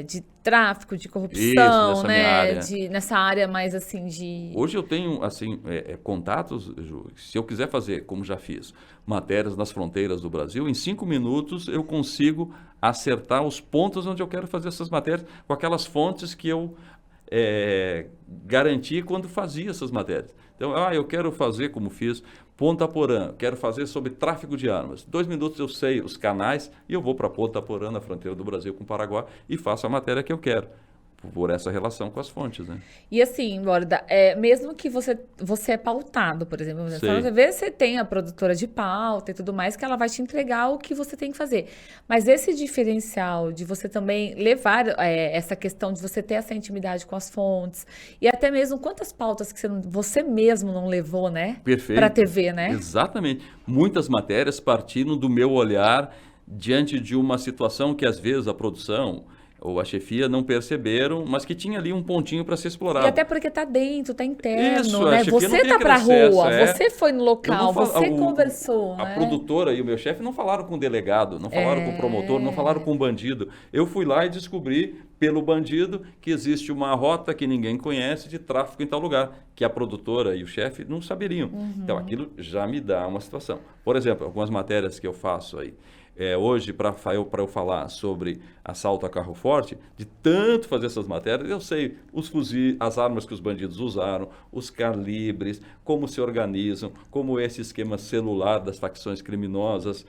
de tráfico, de corrupção, isso, né? Nessa área mais assim de... Hoje eu tenho assim contatos, Ju, se eu quiser fazer, como já fiz, matérias nas fronteiras do Brasil, em 5 minutos eu consigo acertar os pontos onde eu quero fazer essas matérias com aquelas fontes que eu garanti quando fazia essas matérias. Então, eu quero fazer, como fiz, Ponta Porã, quero fazer sobre tráfico de armas. 2 minutos eu sei os canais e eu vou para Ponta Porã, na fronteira do Brasil com o Paraguai, e faço a matéria que eu quero, por essa relação com as fontes, né? E assim, Borda, mesmo que você é pautado, por exemplo, às vezes você tem a produtora de pauta e tudo mais, que ela vai te entregar o que você tem que fazer. Mas esse diferencial de você também levar essa questão de você ter essa intimidade com as fontes, e até mesmo quantas pautas que você mesmo não levou, né? Perfeito. Para a TV, né? Exatamente. Muitas matérias partiram do meu olhar diante de uma situação que às vezes a produção ou a chefia não perceberam, mas que tinha ali um pontinho para ser explorado. E até porque está dentro, está interno, isso, né? Você está para a rua, você foi no local, você conversou, A né? produtora e o meu chefe não falaram com o delegado, não falaram com o promotor, não falaram com o bandido. Eu fui lá e descobri, pelo bandido, que existe uma rota que ninguém conhece de tráfico em tal lugar, que a produtora e o chefe não saberiam. Então, aquilo já me dá uma situação. Por exemplo, algumas matérias que eu faço aí, hoje, para eu falar sobre assalto a carro forte, de tanto fazer essas matérias, eu sei os fuzis, as armas que os bandidos usaram, os calibres, como se organizam, como esse esquema celular das facções criminosas,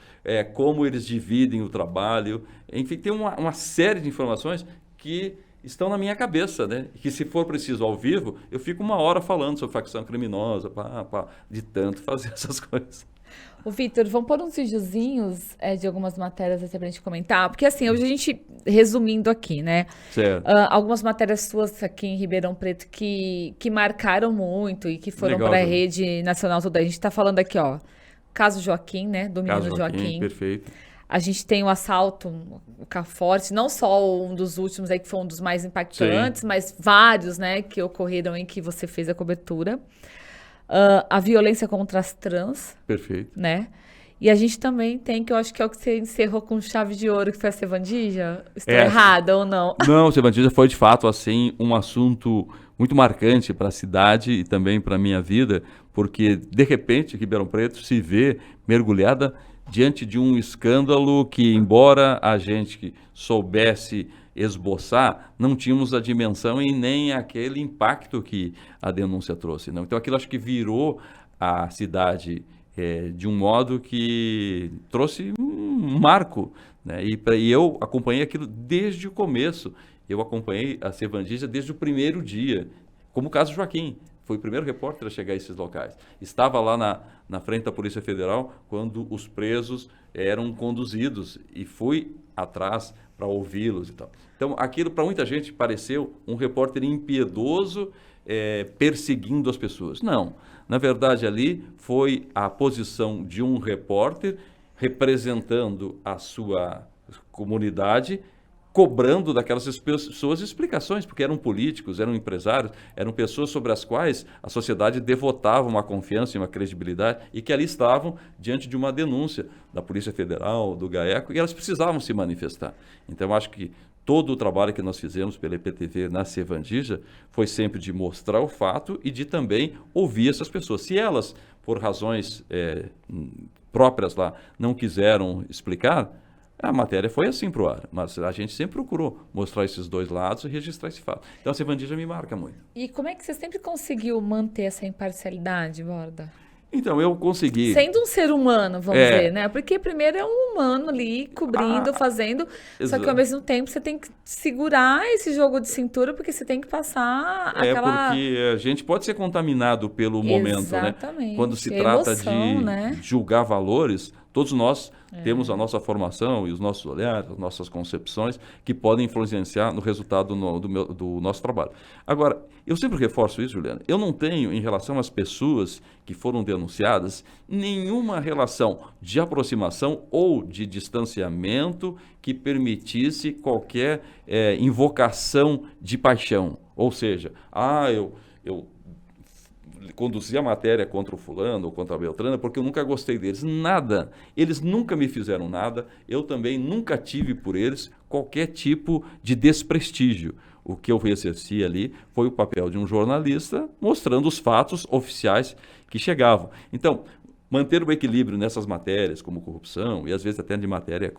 como eles dividem o trabalho. Enfim, tem uma série de informações que estão na minha cabeça, né? Que se for preciso ao vivo, eu fico 1 hora falando sobre facção criminosa, de tanto fazer essas coisas. Ô, Vitor, vamos pôr uns videozinhos de algumas matérias pra gente comentar, porque assim, hoje a gente, resumindo aqui, né? Certo. Algumas matérias suas aqui em Ribeirão Preto que marcaram muito e que foram para a rede nacional toda. A gente tá falando aqui, ó, caso Joaquim, né? Do menino Joaquim. Perfeito. A gente tem o assalto, o carro forte, não só um dos últimos aí, que foi um dos mais impactantes, mas vários, né, que ocorreram em que você fez a cobertura. A violência contra as trans. Perfeito. Né? E a gente também tem, que eu acho que é o que você encerrou com chave de ouro, que foi a Sevandija. Estou errada ou não? Não, Sevandija foi de fato assim um assunto muito marcante para a cidade e também para a minha vida, porque de repente Ribeirão Preto se vê mergulhada diante de um escândalo que, embora a gente soubesse esboçar, não tínhamos a dimensão e nem aquele impacto que a denúncia trouxe. Não? Então aquilo acho que virou a cidade de um modo que trouxe um marco, né? E eu acompanhei aquilo desde o começo. Eu acompanhei a Sevandija desde o primeiro dia, como o caso Joaquim. Foi o primeiro repórter a chegar a esses locais. Estava lá na frente da Polícia Federal quando os presos eram conduzidos e fui atrás para ouvi-los e tal. Então, aquilo para muita gente pareceu um repórter impiedoso perseguindo as pessoas. Não. Na verdade, ali foi a posição de um repórter representando a sua comunidade, cobrando daquelas pessoas explicações, porque eram políticos, eram empresários, eram pessoas sobre as quais a sociedade devotava uma confiança e uma credibilidade e que ali estavam diante de uma denúncia da Polícia Federal, do GAECO, e elas precisavam se manifestar. Então, acho que todo o trabalho que nós fizemos pela EPTV na Sevandija foi sempre de mostrar o fato e de também ouvir essas pessoas. Se elas, por razões próprias lá, não quiseram explicar, a matéria foi assim para o ar, mas a gente sempre procurou mostrar esses dois lados e registrar esse fato. Então, a Sevandija me marca muito. E como é que você sempre conseguiu manter essa imparcialidade, Borda? Então, eu consegui... Sendo um ser humano, vamos dizer, né? Porque primeiro é um humano ali, cobrindo, fazendo, só que ao mesmo tempo você tem que segurar esse jogo de cintura, porque você tem que passar aquela... porque a gente pode ser contaminado pelo momento, Exatamente. né? Quando se trata emoção, de né? julgar valores, todos nós temos a nossa formação e os nossos olhares, as nossas concepções, que podem influenciar no resultado do nosso trabalho. Agora, eu sempre reforço isso, Juliana, eu não tenho, em relação às pessoas que foram denunciadas, nenhuma relação de aproximação ou de distanciamento que permitisse qualquer invocação de paixão. Ou seja, eu conduzi a matéria contra o fulano ou contra a Beltrana porque eu nunca gostei deles. Nada. Eles nunca me fizeram nada. Eu também nunca tive por eles qualquer tipo de desprestígio. O que eu exerci ali foi o papel de um jornalista mostrando os fatos oficiais que chegavam. Então, manter o equilíbrio nessas matérias, como corrupção, e às vezes até de matéria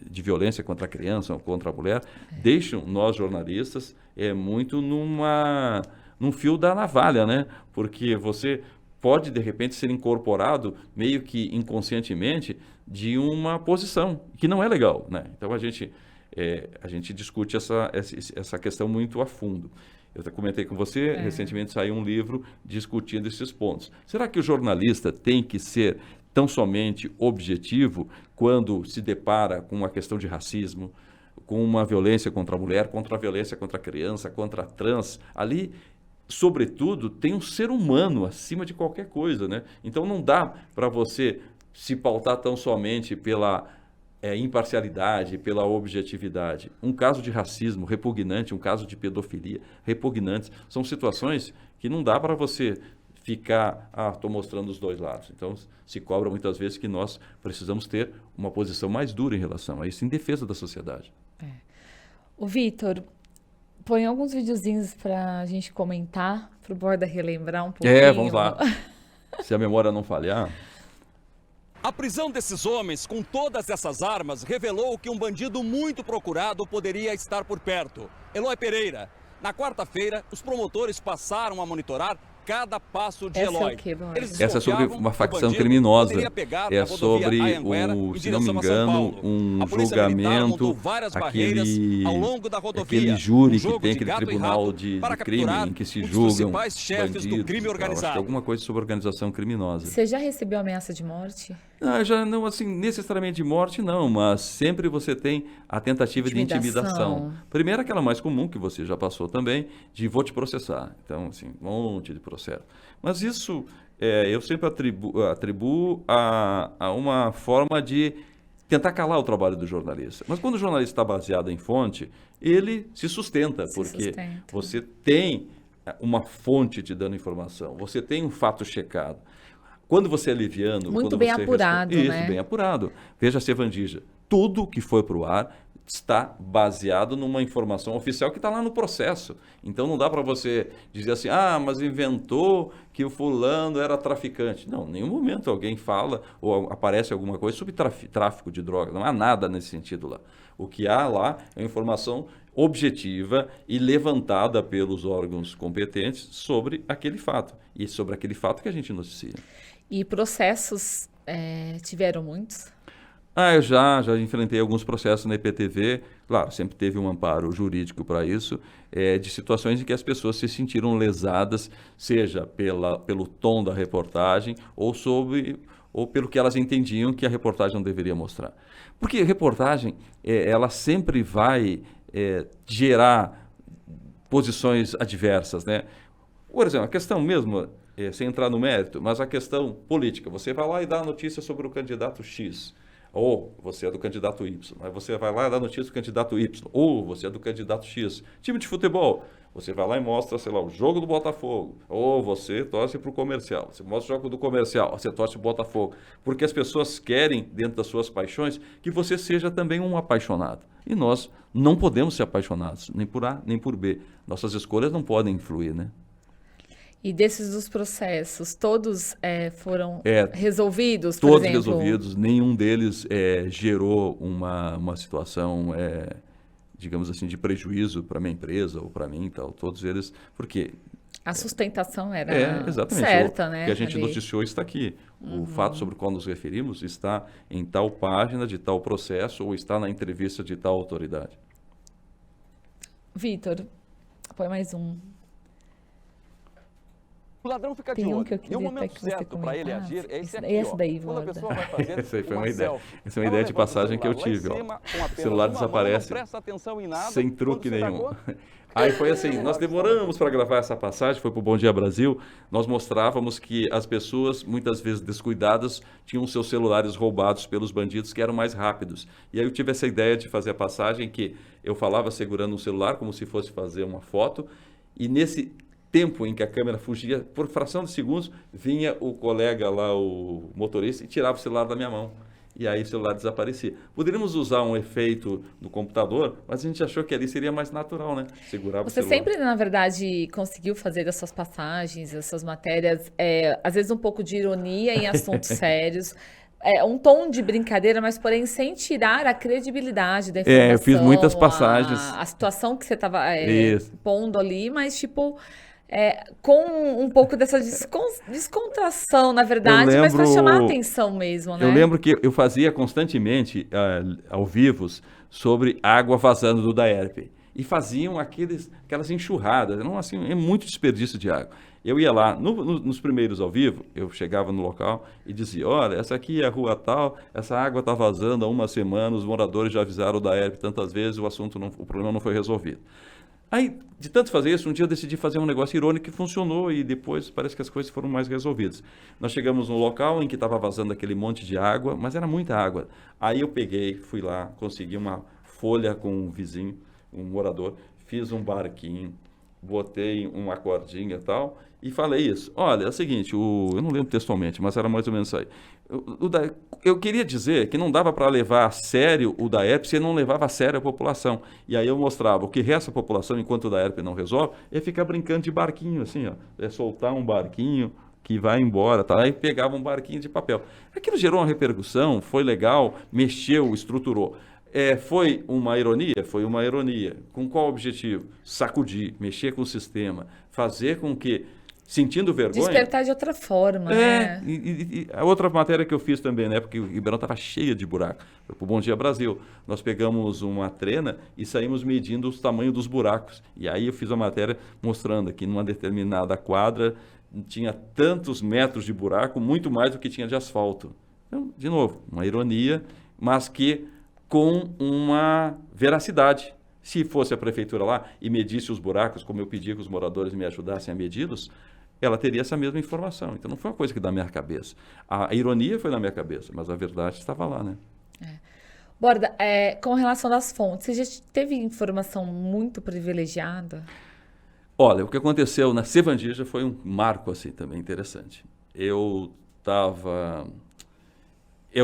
de violência contra a criança ou contra a mulher, deixam nós jornalistas muito num fio da navalha, né? Porque você pode, de repente, ser incorporado meio que inconscientemente de uma posição que não é legal, né? Então, a gente discute essa questão muito a fundo. Eu comentei com você, recentemente saiu um livro discutindo esses pontos. Será que o jornalista tem que ser tão somente objetivo quando se depara com uma questão de racismo, com uma violência contra a mulher, contra a violência contra a criança, contra a trans? Ali, sobretudo, tem um ser humano acima de qualquer coisa, né? Então não dá para você se pautar tão somente pela imparcialidade, pela objetividade. Um caso de racismo repugnante, um caso de pedofilia repugnantes, são situações que não dá para você ficar, estou mostrando os dois lados. Então, se cobra muitas vezes que nós precisamos ter uma posição mais dura em relação a isso, em defesa da sociedade. O Vitor, põe alguns videozinhos para a gente comentar, para o Borda relembrar um pouquinho. Vamos lá. Se a memória não falhar... A prisão desses homens com todas essas armas revelou que um bandido muito procurado poderia estar por perto. Eloy Pereira. Na quarta-feira, os promotores passaram a monitorar cada passo de Eloy. Essa é sobre uma facção criminosa. É sobre, se não me engano, um julgamento, aquele júri que tem aquele tribunal de crime em que se julgam bandidos. Acho que é alguma coisa sobre organização criminosa. Você já recebeu ameaça de morte? Já não, assim, necessariamente de morte não, mas sempre você tem a tentativa de intimidação. Primeiro, aquela mais comum, que você já passou também, de vou te processar. Então, assim, um monte de processo. Mas isso, eu sempre atribuo a uma forma de tentar calar o trabalho do jornalista. Mas quando o jornalista está baseado em fonte, ele se sustenta, porque você tem uma fonte te dando informação, você tem um fato checado. Quando você é liviano... Muito bem apurado, né? Isso, bem apurado. Veja a Sevandija. Tudo que foi para o ar está baseado numa informação oficial que está lá no processo. Então, não dá para você dizer assim, mas inventou que o fulano era traficante. Não, em nenhum momento alguém fala ou aparece alguma coisa sobre tráfico de drogas. Não há nada nesse sentido lá. O que há lá é informação objetiva e levantada pelos órgãos competentes sobre aquele fato. E sobre aquele fato que a gente noticia. E processos tiveram muitos? Eu já enfrentei alguns processos na IPTV, claro, sempre teve um amparo jurídico para isso, de situações em que as pessoas se sentiram lesadas, seja pelo tom da reportagem ou pelo que elas entendiam que a reportagem não deveria mostrar. Porque a reportagem, ela sempre vai gerar posições adversas, né? Por exemplo, a questão mesmo, sem entrar no mérito, mas a questão política, você vai lá e dá a notícia sobre o candidato X, ou você é do candidato Y, aí você vai lá e dá notícia do candidato Y, ou você é do candidato X. Time de futebol, você vai lá e mostra, sei lá, o jogo do Botafogo, ou você torce para o comercial, você mostra o jogo do comercial, você torce para o Botafogo, porque as pessoas querem, dentro das suas paixões, que você seja também um apaixonado. E nós não podemos ser apaixonados, nem por A, nem por B. Nossas escolhas não podem influir, né? E desses dos processos, todos foram resolvidos, por todos exemplo? Todos resolvidos, nenhum deles gerou uma situação, digamos assim, de prejuízo para a minha empresa ou para mim e tal. Todos eles, porque... A sustentação era exatamente, certa, né? O que a gente noticiou está aqui. O fato sobre o qual nos referimos está em tal página de tal processo ou está na entrevista de tal autoridade. Vitor, põe mais um. O ladrão fica de Tem um olho. que eu E o queria até momento que você certo para ele comentasse. agir é esse aqui, Esse daí, Quando a Borda. pessoa vai fazer Essa aí foi uma ideia. selfie, Essa é uma ela ideia de levanta o passagem que eu celular lá em tive. cima, com O apenas celular uma mão, desaparece não presta atenção em nada. sem truque Quando se dá nenhum. conta, Aí foi assim, nós demoramos para gravar essa passagem, foi para o Bom Dia Brasil, nós mostrávamos que as pessoas, muitas vezes descuidadas, tinham seus celulares roubados pelos bandidos que eram mais rápidos. E aí eu tive essa ideia de fazer a passagem que eu falava segurando um celular como se fosse fazer uma foto, e nesse tempo em que a câmera fugia, por fração de segundos, vinha o colega lá, o motorista, e tirava o celular da minha mão. E aí o celular desaparecia. Poderíamos usar um efeito do computador, mas a gente achou que ali seria mais natural, né? Segurava o Você celular. sempre, na verdade, conseguiu fazer das suas passagens, das suas matérias, às vezes um pouco de ironia em assuntos sérios, um tom de brincadeira, mas porém sem tirar a credibilidade da informação. Eu fiz muitas passagens. A situação que você estava Isso. pondo ali, mas tipo... com um pouco dessa descontração, na verdade, mas para chamar a atenção mesmo, né? Eu lembro que eu fazia constantemente ao vivos sobre água vazando do Daerp. E faziam aquelas enxurradas, não, assim, é muito desperdício de água. Eu ia lá, nos primeiros ao vivo, eu chegava no local e dizia, olha, essa aqui é a rua tal, essa água está vazando há uma semana, os moradores já avisaram o Daerp tantas vezes, o problema não foi resolvido. Aí, de tanto fazer isso, um dia eu decidi fazer um negócio irônico que funcionou e depois parece que as coisas foram mais resolvidas. Nós chegamos no local em que estava vazando aquele monte de água, mas era muita água. Aí eu peguei, fui lá, consegui uma folha com um vizinho, um morador, fiz um barquinho, botei uma cordinha e tal, e falei isso. Olha, é o seguinte, eu não lembro textualmente, mas era mais ou menos isso aí. Eu queria dizer que não dava para levar a sério o Daerp se não levava a sério a população. E aí eu mostrava o que resta a população enquanto o Daerp não resolve é ficar brincando de barquinho, assim, ó. É soltar um barquinho que vai embora, tá? Aí pegava um barquinho de papel. Aquilo gerou uma repercussão, foi legal, mexeu, estruturou. Foi uma ironia? Foi uma ironia. Com qual objetivo? Sacudir, mexer com o sistema, fazer com que, sentindo vergonha... Despertar de outra forma, né? E a outra matéria que eu fiz também, né? Porque o Ribeirão estava cheio de buraco. Foi para o Bom Dia Brasil. Nós pegamos uma trena e saímos medindo os tamanhos dos buracos. E aí eu fiz a matéria mostrando que numa determinada quadra tinha tantos metros de buraco, muito mais do que tinha de asfalto. Então, de novo, uma ironia, mas que com uma veracidade. Se fosse a prefeitura lá e medisse os buracos, como eu pedi que os moradores me ajudassem a medi-los, ela teria essa mesma informação. Então não foi uma coisa que da minha cabeça. A ironia foi na minha cabeça, mas a verdade estava lá, né? Borda, com relação às fontes, você já teve informação muito privilegiada? Olha, o que aconteceu na Sevandija foi um marco assim também interessante. Eu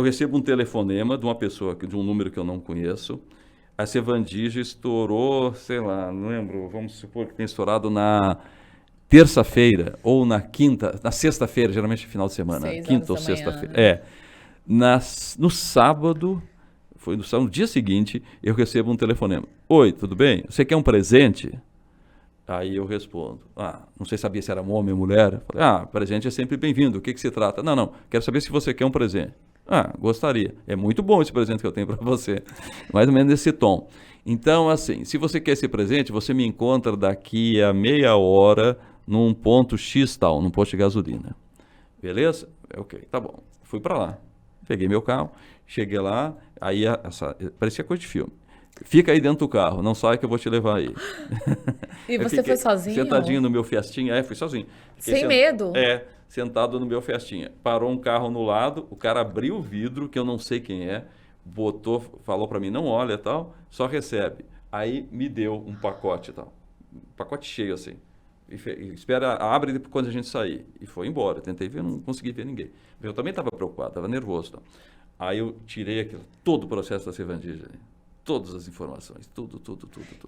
recebo um telefonema de uma pessoa, de um número que eu não conheço. A Sevandija estourou, sei lá, não lembro, vamos supor que tenha estourado na terça-feira ou na sexta-feira, geralmente é final de semana, quinta ou sexta-feira. No sábado, no dia seguinte, eu recebo um telefonema. Oi, tudo bem? Você quer um presente? Aí eu respondo, não sei sabia se era homem ou mulher. Falei, presente é sempre bem-vindo, o que se trata? Não, quero saber se você quer um presente. Gostaria. É muito bom esse presente que eu tenho para você. Mais ou menos nesse tom. Então, assim, se você quer esse presente, você me encontra daqui a meia hora num ponto X tal, num posto de gasolina. Beleza? Ok, tá bom. Fui para lá. Peguei meu carro, cheguei lá, aí parecia coisa de filme. Fica aí dentro do carro, não sai que eu vou te levar aí. E você foi sozinho? Sentadinho no meu Fiestinha, fui sozinho. Sem medo? Sentado no meu Fiestinha. Parou um carro no lado, o cara abriu o vidro, que eu não sei quem é, falou para mim, não olha e tal, só recebe. Aí me deu um pacote e tal, um pacote cheio assim. Abre quando a gente sair. E foi embora, tentei ver, não consegui ver ninguém. Eu também estava preocupado, estava nervoso. Então. Aí eu tirei todo o processo da Servandija. Todas as informações, tudo.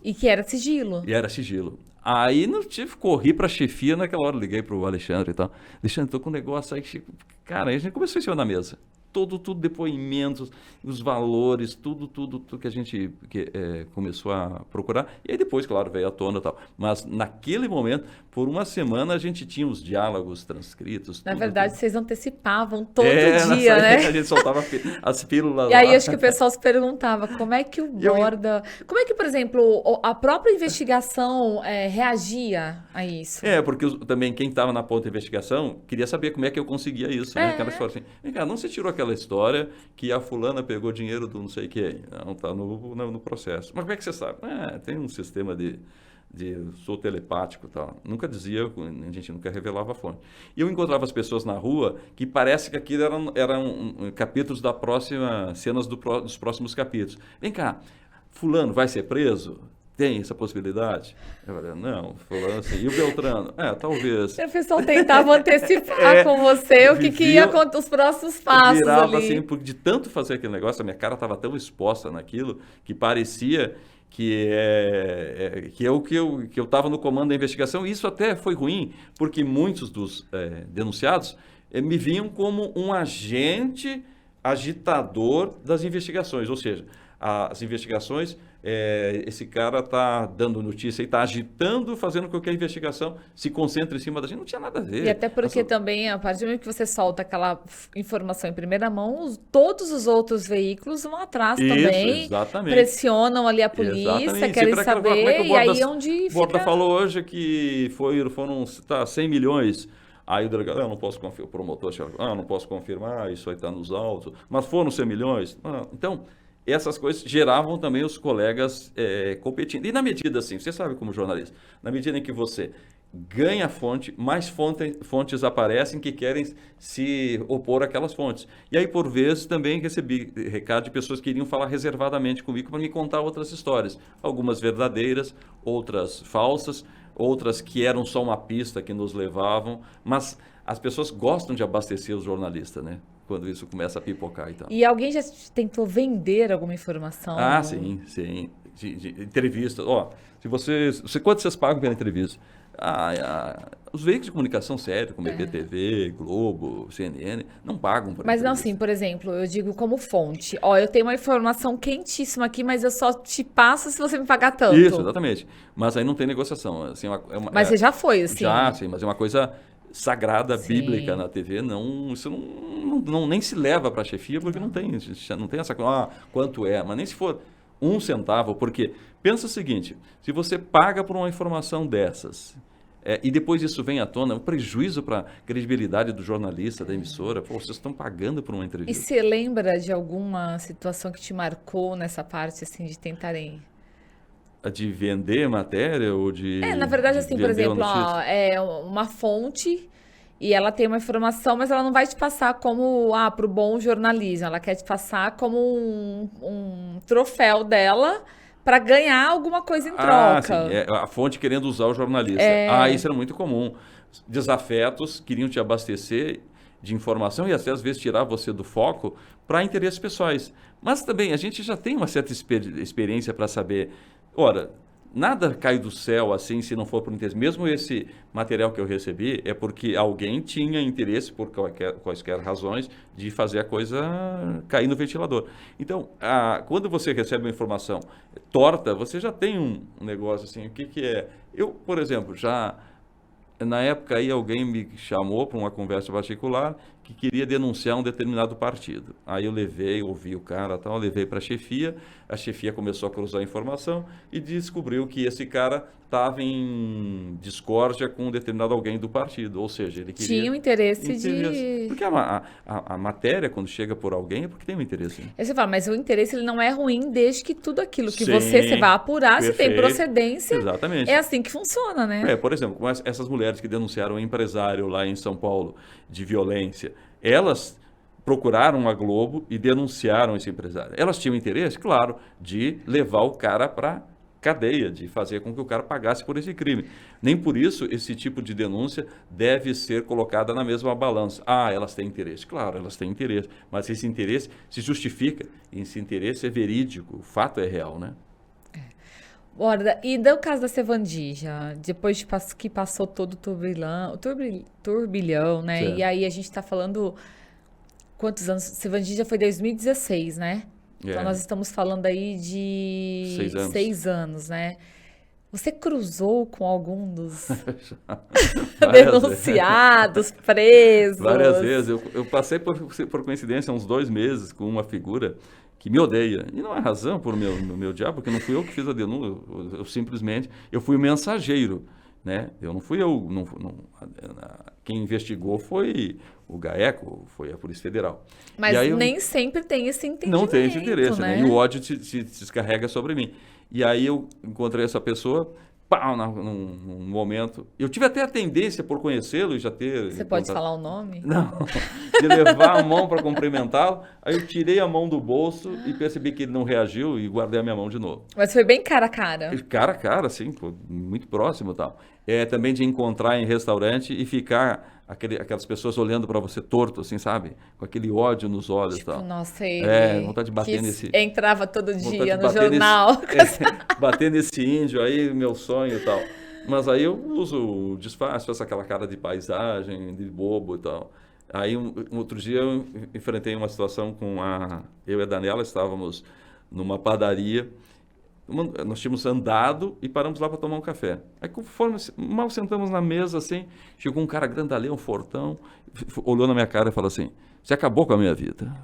E que era sigilo. E era sigilo. Aí não tive, corri para a chefia naquela hora, liguei para o Alexandre e tal. Alexandre, estou com um negócio aí que... Cara, aí a gente começou a ensinar na mesa. Tudo, depoimentos, os valores, tudo que a gente começou a procurar. E aí depois, claro, veio à tona e tal. Mas naquele momento, por uma semana, a gente tinha os diálogos transcritos. Na verdade, vocês antecipavam todo dia, né? A gente soltava as pílulas lá. E aí acho que o pessoal se perguntava, como é que o Borda... Como é que, por exemplo, a própria investigação reagia a isso? Porque também quem estava na ponta da investigação queria saber como é que eu conseguia isso, né? Aquela história assim, vem cá, não se tirou aquela história que a fulana pegou dinheiro do não sei quem. Não, está no processo. Mas como é que você sabe? Tem um sistema sou telepático e tal. Nunca dizia, a gente nunca revelava a fonte. E eu encontrava as pessoas na rua que parece que aquilo eram capítulos da próxima, cenas dos próximos capítulos. Vem cá, fulano vai ser preso? Tem essa possibilidade? Eu falei, não, fulano assim. E o Beltrano? Talvez. O pessoal tentava antecipar com você o que ia acontecer, os próximos passos virava ali. assim, de tanto fazer aquele negócio, a minha cara estava tão exposta naquilo, que parecia que eu estava no comando da investigação. E isso até foi ruim, porque muitos dos denunciados me viam como um agente agitador das investigações, ou seja, as investigações, esse cara está dando notícia e está agitando, fazendo com que a investigação se concentre em cima da gente. Não tinha nada a ver. E até porque também, a partir do momento que você solta aquela informação em primeira mão, todos os outros veículos vão atrás também, exatamente. Pressionam ali a polícia, querem saber, e aí é onde fica... O Borda falou hoje que foram 100 milhões... Aí o delegado, não posso confirmar, o promotor, não posso confirmar, isso aí está nos autos, mas foram 100 milhões. Então, essas coisas geravam também os colegas competindo. E na medida, assim, você sabe como jornalista, na medida em que você ganha fonte, mais fontes aparecem que querem se opor àquelas fontes. E aí, por vezes, também recebi recado de pessoas que queriam falar reservadamente comigo para me contar outras histórias. Algumas verdadeiras, outras falsas, outras que eram só uma pista que nos levavam, mas as pessoas gostam de abastecer os jornalistas, né? Quando isso começa a pipocar e tal. E alguém já tentou vender alguma informação? Sim. De entrevista. Quanto vocês pagam pela entrevista? Os veículos de comunicação sérios, como EPTV, Globo, CNN, não pagam por Mas não assim, por exemplo, eu digo como fonte. Eu tenho uma informação quentíssima aqui, mas eu só te passo se você me pagar tanto. Isso, exatamente. Mas aí não tem negociação. Assim, mas você já foi, assim? Já, sim, mas é uma coisa sagrada, bíblica na TV. Isso nem se leva para a chefia, porque não tem essa coisa, quanto é, mas nem se for 1 centavo, porque pensa o seguinte, se você paga por uma informação dessas, e depois isso vem à tona, um prejuízo para a credibilidade do jornalista, da emissora, vocês estão pagando por uma entrevista. E você lembra de alguma situação que te marcou nessa parte, assim, de tentarem... De vender matéria ou de... na verdade, assim, por exemplo, uma fonte e ela tem uma informação, mas ela não vai te passar como, para o bom jornalismo, ela quer te passar como um troféu dela para ganhar alguma coisa em troca. Sim, a fonte querendo usar o jornalista. Isso era muito comum. Desafetos queriam te abastecer de informação e até às vezes tirar você do foco para interesses pessoais. Mas também a gente já tem uma certa experiência para saber... Ora, nada cai do céu assim se não for por interesse. Mesmo esse material que eu recebi é porque alguém tinha interesse, por quaisquer razões, de fazer a coisa cair no ventilador. Então, quando você recebe uma informação torta, você já tem um negócio assim, o que é? Eu, por exemplo, na época aí alguém me chamou para uma conversa particular que queria denunciar um determinado partido. Aí eu ouvi o cara, levei para a chefia começou a cruzar a informação e descobriu que esse cara estava em discórdia com um determinado alguém do partido, ou seja, ele queria... Tinha um interesse de... Porque a matéria, quando chega por alguém, é porque tem um interesse. Aí você fala, mas o interesse ele não é ruim desde que tudo aquilo que Sim, você vai apurar, se tem perfeito. procedência, Exatamente. é assim que funciona, né? Por exemplo, como essas mulheres que denunciaram um empresário lá em São Paulo de violência, elas procuraram a Globo e denunciaram esse empresário. Elas tinham interesse, claro, de levar o cara para cadeia, de fazer com que o cara pagasse por esse crime. Nem por isso esse tipo de denúncia deve ser colocada na mesma balança. Elas têm interesse. Claro, elas têm interesse, mas esse interesse se justifica, esse interesse é verídico, o fato é real, né? Ora, e do caso da Sevandija, depois que passou todo o turbilhão, né? Certo. E aí a gente está falando quantos anos? Sevandija foi 2016, né? Então nós estamos falando aí de 6 anos, né? Você cruzou com algum dos denunciados, presos? Várias vezes. Eu passei por coincidência uns 2 meses com uma figura que me odeia. E não é razão por meu diabo, porque não fui eu que fiz a denúncia, eu simplesmente, eu fui o mensageiro, né? Eu não fui eu, quem investigou foi o GAECO, foi a Polícia Federal. Mas nem sempre tem esse entendimento, não tem esse interesse, né? E o ódio se descarrega sobre mim. E aí eu encontrei essa pessoa, num momento... Eu tive até a tendência por conhecê-lo e já ter... Você pode falar o nome? Não, de levar a mão para cumprimentá-lo. Aí eu tirei a mão do bolso e percebi que ele não reagiu e guardei a minha mão de novo. Mas foi bem cara a cara? Cara a cara, sim, muito próximo e tal. Também de encontrar em restaurante e ficar... aquelas pessoas olhando para você torto, assim, sabe? Com aquele ódio nos olhos e tal. Nossa, ele... vontade de bater nesse... Entrava todo dia no jornal. Bater nesse índio aí, meu sonho e tal. Mas aí eu uso o disfarce, faço aquela cara de paisagem, de bobo e tal. Aí um outro dia eu enfrentei uma situação eu e a Daniela estávamos numa padaria. Nós tínhamos andado e paramos lá para tomar um café. Aí, conforme mal sentamos na mesa, assim, chegou um cara grandalhão, fortão, olhou na minha cara e falou assim, você acabou com a minha vida.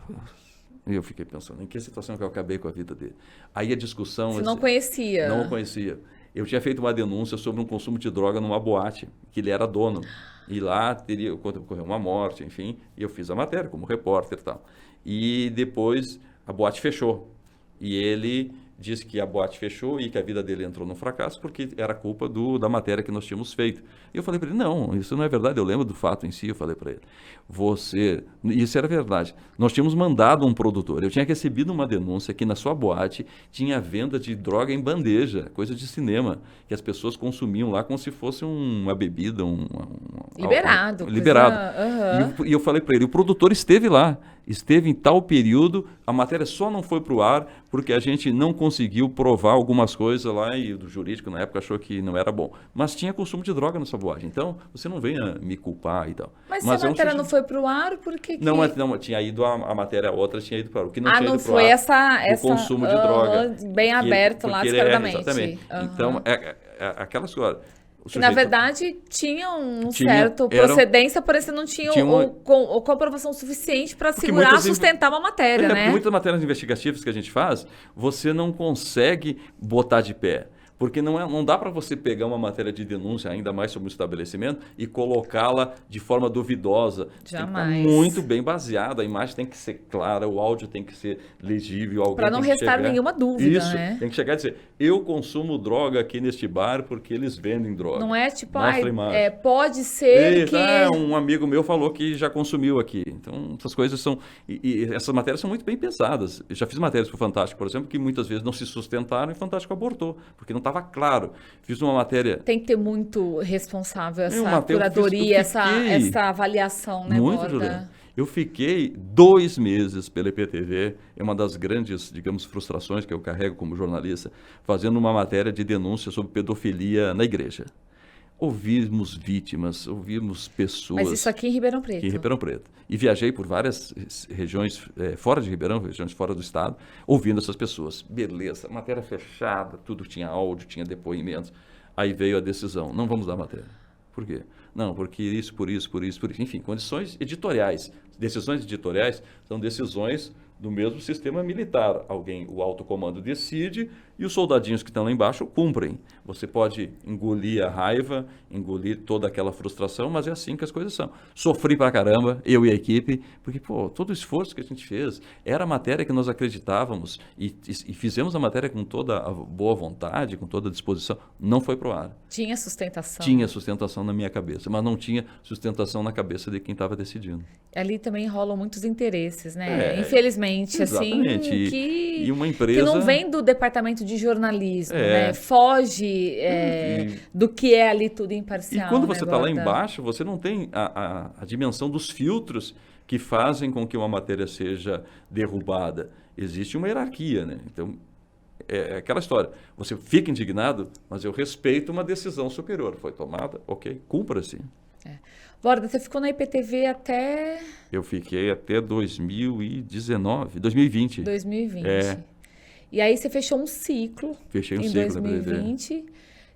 E eu fiquei pensando, em que situação que eu acabei com a vida dele? Aí a discussão... Você não conhecia? Não o conhecia. Eu tinha feito uma denúncia sobre um consumo de droga numa boate, que ele era dono. E lá ocorreu uma morte, enfim, e eu fiz a matéria como repórter e tal. E depois a boate fechou. E ele... disse que a boate fechou e que a vida dele entrou no fracasso porque era culpa da matéria que nós tínhamos feito. E eu falei para ele, não, isso não é verdade, eu lembro do fato em si, eu falei para ele. Isso era verdade. Nós tínhamos mandado um produtor, eu tinha recebido uma denúncia que na sua boate tinha venda de droga em bandeja, coisa de cinema, que as pessoas consumiam lá como se fosse uma bebida, liberado. Liberado. Uhum. E eu falei para ele, o produtor esteve lá, esteve em tal período, a matéria só não foi para o ar porque a gente não conseguiu provar algumas coisas lá e o jurídico na época achou que não era bom. Mas tinha consumo de droga nessa boate, então você não venha me culpar e tal. Mas se a matéria não foi para o ar, por que que... Não, tinha ido a matéria outra, tinha ido para o ar. O que não tinha não ido para o foi ar, o consumo de droga. Bem aberto lá, claramente. Exatamente. Então, aquelas coisas... Que, na verdade, tinha certo procedência, parece que não tinha comprovação suficiente para segurar, sustentar uma matéria, né? Porque muitas matérias investigativas que a gente faz, você não consegue botar de pé. Porque não dá para você pegar uma matéria de denúncia, ainda mais sobre um estabelecimento, e colocá-la de forma duvidosa. Jamais. Tem que estar muito bem baseada, a imagem tem que ser clara, o áudio tem que ser legível. Para não restar nenhuma dúvida, isso, né? Tem que chegar e dizer, eu consumo droga aqui neste bar porque eles vendem droga. Não é tipo, pode ser que... um amigo meu falou que já consumiu aqui. Então, essas coisas são... E essas matérias são muito bem pensadas. Eu já fiz matérias para o Fantástico, por exemplo, que muitas vezes não se sustentaram e o Fantástico abortou, porque não estava claro. Fiz uma matéria... Tem que ter muito responsável essa curadoria, essa avaliação, né, muito, Juliana. Eu fiquei 2 meses pela IPTV, é uma das grandes, digamos, frustrações que eu carrego como jornalista, fazendo uma matéria de denúncia sobre pedofilia na igreja. Ouvimos vítimas, ouvimos pessoas... Mas isso aqui em Ribeirão Preto? Aqui em Ribeirão Preto. E viajei por várias regiões fora de Ribeirão, regiões fora do estado, ouvindo essas pessoas. Beleza, matéria fechada, tudo tinha áudio, tinha depoimentos. Aí veio a decisão, não vamos dar matéria. Por quê? Não, porque isso, por isso. Enfim, condições editoriais. Decisões editoriais são decisões do mesmo sistema militar. O alto comando decide e os soldadinhos que estão lá embaixo cumprem. Você pode engolir a raiva, engolir toda aquela frustração, mas é assim que as coisas são. Sofri pra caramba, eu e a equipe, porque todo o esforço que a gente fez era a matéria que nós acreditávamos e fizemos a matéria com toda a boa vontade, com toda a disposição. Não foi pro ar. Tinha sustentação? Tinha sustentação na minha cabeça, mas não tinha sustentação na cabeça de quem estava decidindo. Ali também rolam muitos interesses, né? Infelizmente, exatamente. Assim, e uma empresa... que não vem do departamento de jornalismo, né? Foge do que é ali tudo imparcial. E quando você está né, lá embaixo, você não tem a dimensão dos filtros que fazem com que uma matéria seja derrubada. Existe uma hierarquia, né? Então, é aquela história. Você fica indignado, mas eu respeito uma decisão superior. Foi tomada, ok, cumpra-se. Borda, você ficou na IPTV até... Eu fiquei até 2020. 2020. E aí você fechou um ciclo. Fechei um em ciclo 2020.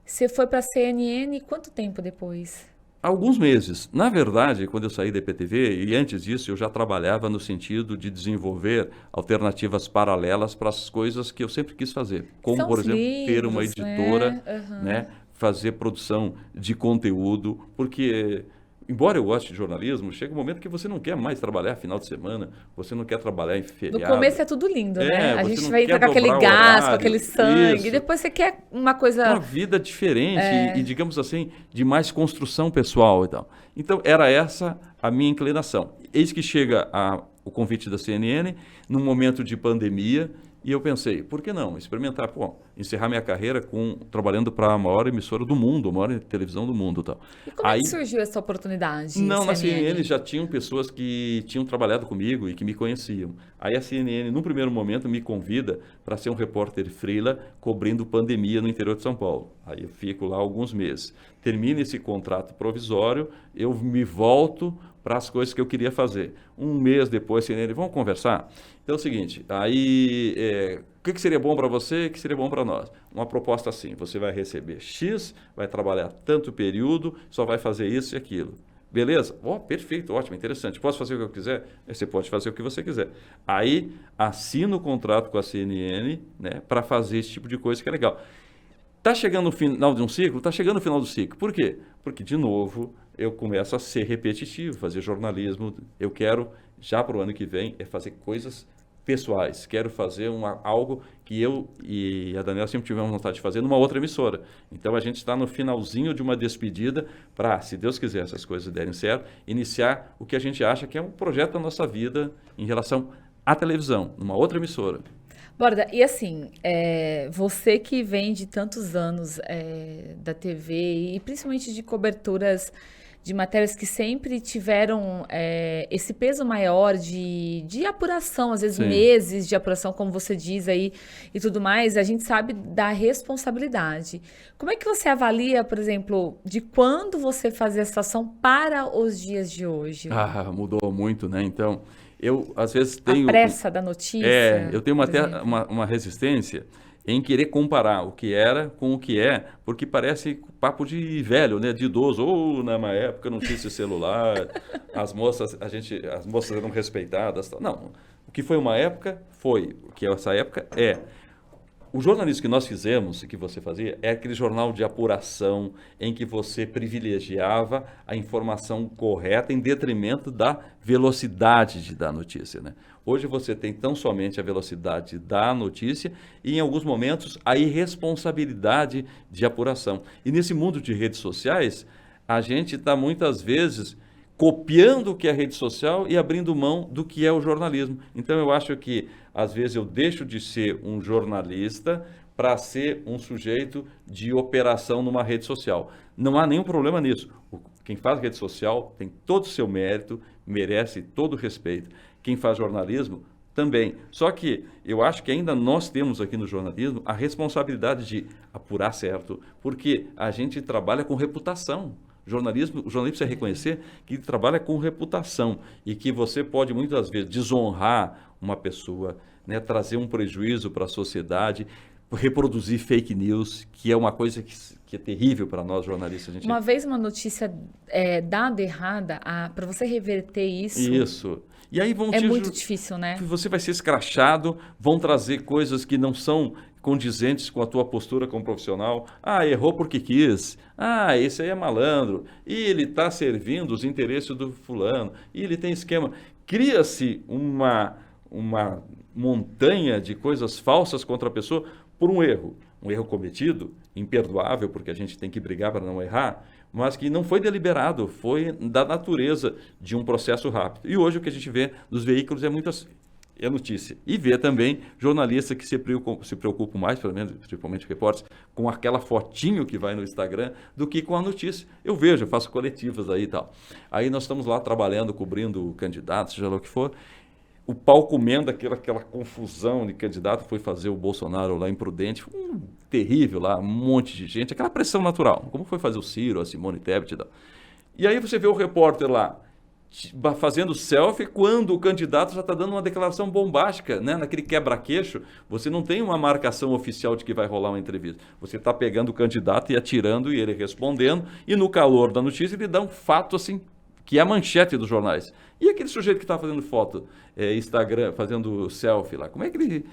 Você foi para a CNN quanto tempo depois? Alguns meses. Na verdade, quando eu saí da IPTV, e antes disso, eu já trabalhava no sentido de desenvolver alternativas paralelas para as coisas que eu sempre quis fazer. Como, por exemplo, ter uma editora, né? Fazer produção de conteúdo, porque... Embora eu goste de jornalismo, chega um momento que você não quer mais trabalhar final de semana, você não quer trabalhar em feriado. No começo é tudo lindo, né? A gente vai entrar com aquele gás, com aquele sangue, isso. E depois você quer uma coisa... Uma vida diferente e, digamos assim, de mais construção pessoal e tal. Então, era essa a minha inclinação. Eis que chega o convite da CNN, num momento de pandemia, e eu pensei, por que não experimentar, encerrar minha carreira trabalhando para a maior emissora do mundo, a maior televisão do mundo. Tal. E como é que surgiu essa oportunidade? Não, na CNN já tinham pessoas que tinham trabalhado comigo e que me conheciam. Aí a CNN, num primeiro momento, me convida para ser um repórter freela cobrindo pandemia no interior de São Paulo. Aí eu fico lá alguns meses. Termina esse contrato provisório, eu me volto para as coisas que eu queria fazer. Um mês depois, CNN, vamos conversar? Então é o seguinte, aí o que seria bom para você e o que seria bom para nós? Uma proposta assim, você vai receber X, vai trabalhar tanto período, só vai fazer isso e aquilo. Beleza? Perfeito, ótimo, interessante. Posso fazer o que eu quiser? Você pode fazer o que você quiser. Aí assina o contrato com a CNN, né, para fazer esse tipo de coisa que é legal. Está chegando no final de um ciclo? Está chegando no final do ciclo. Por quê? Porque, de novo, eu começo a ser repetitivo, fazer jornalismo. Eu quero, já para o ano que vem, fazer coisas pessoais. Quero fazer algo que eu e a Daniela sempre tivemos vontade de fazer numa outra emissora. Então, a gente está no finalzinho de uma despedida para, se Deus quiser, essas coisas derem certo, iniciar o que a gente acha que é um projeto da nossa vida em relação à televisão, numa outra emissora. Borda, e assim, você que vem de tantos anos da TV e principalmente de coberturas de matérias que sempre tiveram esse peso maior de apuração, às vezes Sim. meses de apuração, como você diz aí e tudo mais, a gente sabe da responsabilidade. Como é que você avalia, por exemplo, de quando você fazia essa ação para os dias de hoje? Mudou muito, né? Então... Eu, às vezes, tenho... A pressa da notícia. Eu tenho até uma resistência em querer comparar o que era com o que é, porque parece papo de velho, né? De idoso. Na minha época não tinha esse celular, as moças eram respeitadas. Não, o que foi uma época, foi. O que essa época é. O jornalismo que nós fizemos, que você fazia, é aquele jornal de apuração em que você privilegiava a informação correta em detrimento da velocidade de dar notícia, né? Hoje você tem tão somente a velocidade da notícia e, em alguns momentos, a irresponsabilidade de apuração. E nesse mundo de redes sociais, a gente está muitas vezes copiando o que é a rede social e abrindo mão do que é o jornalismo. Então, eu acho que, às vezes, eu deixo de ser um jornalista para ser um sujeito de operação numa rede social. Não há nenhum problema nisso. Quem faz rede social tem todo o seu mérito, merece todo o respeito. Quem faz jornalismo também. Só que eu acho que ainda nós temos aqui no jornalismo a responsabilidade de apurar certo, porque a gente trabalha com reputação. O jornalismo precisa reconhecer que ele trabalha com reputação e que você pode muitas vezes desonrar uma pessoa, né, trazer um prejuízo para a sociedade, reproduzir fake news, que é uma coisa que é terrível para nós jornalistas. Uma vez uma notícia dada errada, para você reverter isso... Isso. E aí vão muito difícil, né? Você vai ser escrachado, vão trazer coisas que não são condizentes com a tua postura como profissional. Errou porque quis. Esse aí é malandro. E ele está servindo os interesses do fulano. E ele tem esquema. Cria-se uma montanha de coisas falsas contra a pessoa por um erro. Um erro cometido, imperdoável, porque a gente tem que brigar para não errar, mas que não foi deliberado, foi da natureza de um processo rápido. E hoje o que a gente vê dos veículos é notícia. E vê também jornalistas que se preocupam mais, pelo menos, principalmente repórteres, com aquela fotinho que vai no Instagram, do que com a notícia. Eu faço coletivas aí e tal. Aí nós estamos lá trabalhando, cobrindo candidatos, seja lá o que for. O pau comendo aquela confusão de candidato, foi fazer o Bolsonaro lá imprudente, foi terrível lá, um monte de gente, aquela pressão natural, como foi fazer o Ciro, a Simone Tebet e tal. E aí você vê o repórter lá, fazendo selfie, quando o candidato já está dando uma declaração bombástica, né? Naquele quebra-queixo, você não tem uma marcação oficial de que vai rolar uma entrevista. Você está pegando o candidato e atirando e ele respondendo, e no calor da notícia ele dá um fato assim, que é a manchete dos jornais. E aquele sujeito que está fazendo foto, Instagram, fazendo selfie lá, como é que ele...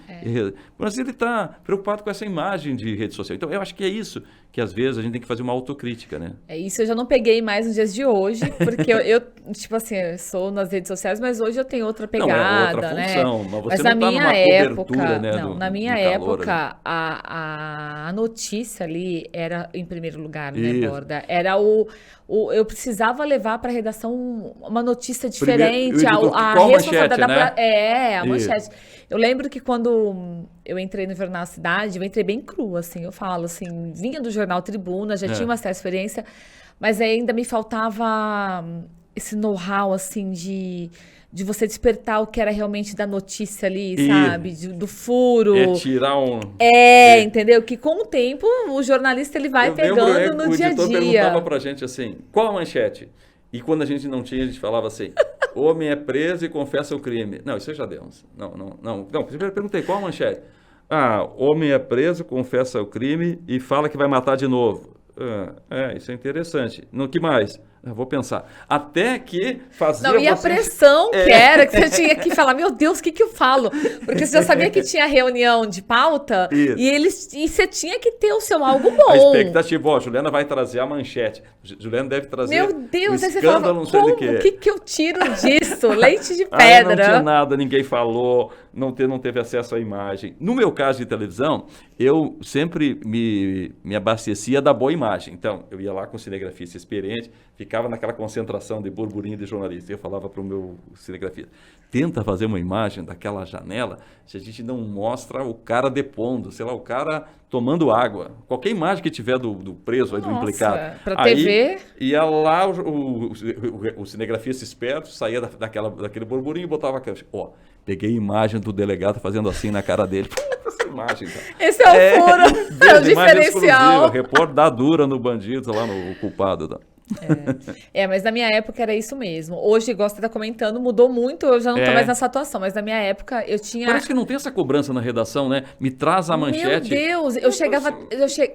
Mas ele está preocupado com essa imagem de rede social. Então, eu acho que é isso que, às vezes, a gente tem que fazer uma autocrítica, né? É isso, eu já não peguei mais nos dias de hoje, porque eu tipo assim, eu sou nas redes sociais, mas hoje eu tenho outra pegada, não, é outra função, né? Mas você mas não na tá minha numa época, cobertura, né, na minha calor, época, né? a notícia ali era em primeiro lugar, né, Isso. Borda? Era eu precisava levar para a redação uma notícia diferente, a responsabilidade manchete, né? A manchete. Eu lembro que quando eu entrei no Jornal Cidade, eu entrei bem crua, assim, eu falo assim, vinha do Jornal Tribuna, já tinha uma certa experiência, mas ainda me faltava esse know-how, assim, de você despertar o que era realmente da notícia ali, sabe? Do furo. Tirar um... entendeu? Que com o tempo o jornalista ele vai pegando no dia a dia. O editor perguntava pra gente assim, qual a manchete? E quando a gente não tinha, a gente falava assim, homem é preso e confessa o crime. Não, isso já demos. Não. Eu perguntei, qual a manchete? Homem é preso, confessa o crime e fala que vai matar de novo. Isso é interessante. No que mais? Vou pensar. Até que fazia... Não, e a pressão que era, que você tinha que falar, meu Deus, o que eu falo? Porque você já sabia que tinha reunião de pauta e você tinha que ter o seu algo bom. A expectativa, Juliana vai trazer a manchete. Juliana deve trazer meu Deus, o aí você escândalo, falava, não sei do quê. O que eu tiro disso? Leite de pedra. Não tinha nada, ninguém falou, não teve acesso à imagem. No meu caso de televisão, eu sempre me abastecia da boa imagem. Então, eu ia lá com um cinegrafista experiente, ficava naquela concentração de burburinho de jornalista. Eu falava para o meu cinegrafista, tenta fazer uma imagem daquela janela se a gente não mostra o cara depondo, sei lá, o cara tomando água. Qualquer imagem que tiver do preso, aí, do implicado. Para TV. Ia lá o cinegrafista esperto, saía daquele burburinho e botava a câmera. Peguei a imagem do delegado fazendo assim na cara dele. Essa imagem, tá? Esse é o furo, é o diferencial. Repórter dá dura no bandido, lá no culpado. Tá? Mas na minha época era isso mesmo. Hoje, igual você tá comentando, mudou muito, eu já não tô mais nessa atuação, mas na minha época eu tinha... Parece que não tem essa cobrança na redação, né? Me traz a manchete. Meu Deus,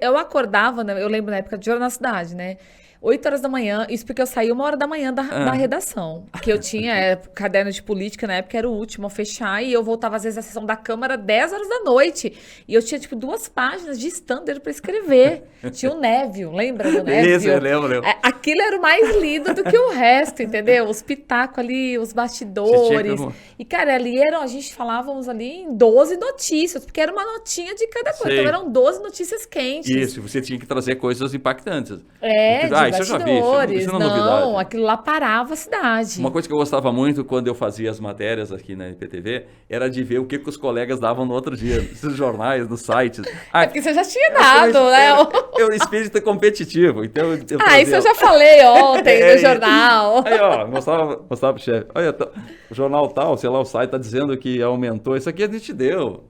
eu acordava, né? Eu lembro na época de Jornal Cidade, né? 8 horas da manhã, isso porque eu saí 1h da manhã da redação. Que eu tinha caderno de política, na época era o último a fechar, e eu voltava às vezes à sessão da Câmara 10 horas da noite. E eu tinha, 2 páginas de standard para escrever. Tinha o Névio, lembra do Névio? Isso, eu lembro. Aquilo era o mais lido do que o resto, entendeu? Os pitacos ali, os bastidores. E, cara, a gente falávamos ali em 12 notícias, porque era uma notinha de cada coisa. Então eram 12 notícias quentes. Isso, você tinha que trazer coisas impactantes. isso eu já vi, bastidores. isso não é novidade. Não, aquilo lá parava a cidade. Uma coisa que eu gostava muito quando eu fazia as matérias aqui na IPTV era de ver o que os colegas davam no outro dia, nos jornais, nos sites. É porque você já tinha dado, né? Eu espírito competitivo, então... Isso eu já falei ontem no jornal. Aí, ó, mostrava pro chefe. Olha, o jornal tal, sei lá, o site tá dizendo que aumentou, isso aqui a gente deu.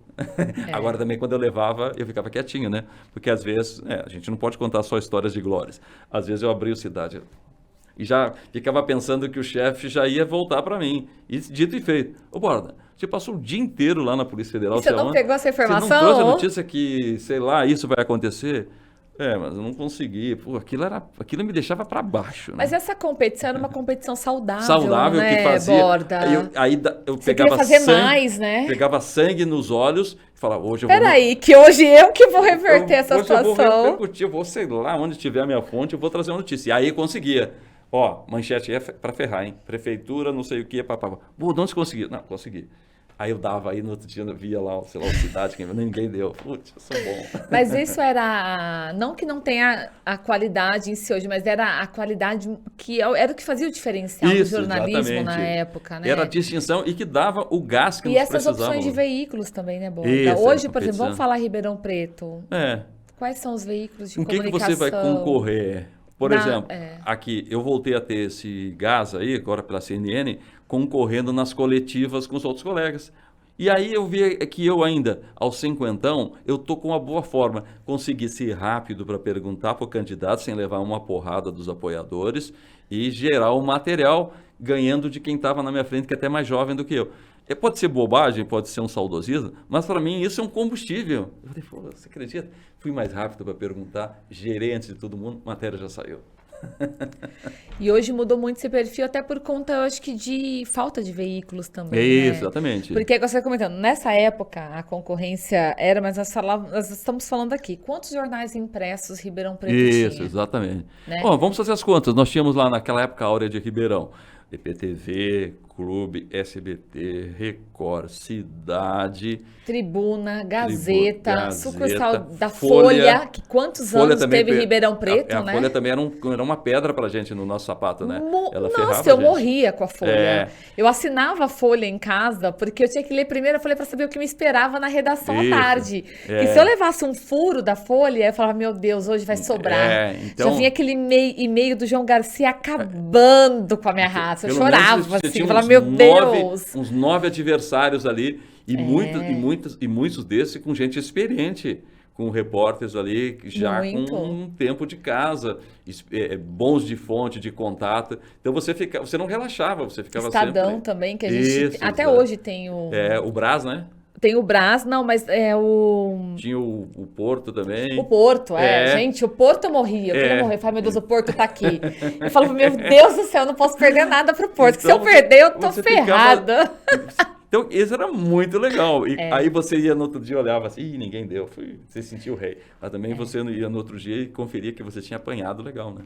Agora também quando eu levava, eu ficava quietinho, né? Porque às vezes, a gente não pode contar só histórias de glórias. Às vezes eu abri o Cidade e já ficava pensando que o chefe já ia voltar para mim. E dito e feito. Ô, Borda, você passou o dia inteiro lá na Polícia Federal. E você não pegou essa informação? Você não trouxe a notícia que, sei lá, isso vai acontecer? Mas eu não consegui. Pô, aquilo me deixava para baixo. Né? Mas essa competição era uma competição saudável, saudável, né, que fazia. Borda? Aí eu você pegava queria fazer sangue, mais, né? Pegava sangue nos olhos e falava, hoje eu vou... Peraí, que hoje eu que vou reverter essa situação. Eu vou repercutir, eu vou, sei lá, onde tiver a minha fonte, eu vou trazer uma notícia. E aí eu conseguia. Ó, manchete é para ferrar, hein? Prefeitura, não sei o que, papapá. Pô, de onde você conseguiu? Não, consegui. Aí eu dava, aí no outro dia eu via lá, sei lá, o Cidade, ninguém deu. Putz, eu sou bom. Mas isso era, não que não tenha a qualidade em si hoje, mas era a qualidade que era o que fazia o diferencial do jornalismo exatamente. Na época, né? Era a distinção e que dava o gás que e nós essas precisávamos. opções de veículos também, né, Borda? Isso, hoje, por exemplo, vamos falar Ribeirão Preto. Quais são os veículos de comunicação? Com que você vai concorrer? Por exemplo, aqui, eu voltei a ter esse gás aí, agora pela CNN, concorrendo nas coletivas com os outros colegas. E aí eu vi que eu ainda, aos 50, eu tô com uma boa forma. Consegui ser rápido para perguntar para o candidato, sem levar uma porrada dos apoiadores, e gerar o material ganhando de quem estava na minha frente, que é até mais jovem do que eu. Pode ser bobagem, pode ser um saudosismo, mas para mim isso é um combustível. Eu falei, você acredita? Fui mais rápido para perguntar, gerei antes de todo mundo, a matéria já saiu. E hoje mudou muito esse perfil, até por conta, eu acho que de falta de veículos também. Isso, né? Exatamente. Porque você está comentando, nessa época a concorrência era, mas nós estamos falando aqui, quantos jornais impressos Ribeirão Preto tinha? Isso, exatamente. Né? Bom, vamos fazer as contas. Nós tínhamos lá naquela época a áurea de Ribeirão. IPTV, Clube, SBT, Record, Cidade... Tribuna, Gazeta, sucursal da Folha, Folha, que quantos anos teve Ribeirão Preto, a né? Folha também era uma pedra pra gente no nosso sapato, né? Nossa, eu morria com a Folha. Eu assinava a Folha em casa, porque eu tinha que ler primeiro a Folha para saber o que me esperava na redação à tarde. E se eu levasse um furo da Folha, eu falava, meu Deus, hoje vai sobrar. Então, já vinha aquele e-mail do João Garcia acabando com a minha raça. Eu chorava assim, eu falava, meu Deus. Uns 9 adversários ali, e muitos desses com gente experiente, com repórteres ali já com um tempo de casa, bons de fonte, de contato. Então você não relaxava, você ficava Estadão sempre... também, que a gente até hoje tem o... o Brás, né? Tem o Brás, não, mas é o... Tinha o Porto também. O Porto, gente, o Porto eu morria, eu queria morrer. Eu falava, meu Deus, o Porto tá aqui. Eu falava, meu Deus do céu, eu não posso perder nada pro Porto, então, se eu perder, eu tô ferrada. Então, isso era muito legal. E aí você ia no outro dia, olhava assim, ninguém deu, você sentiu o rei. Mas também você ia no outro dia e conferia que você tinha apanhado legal, né?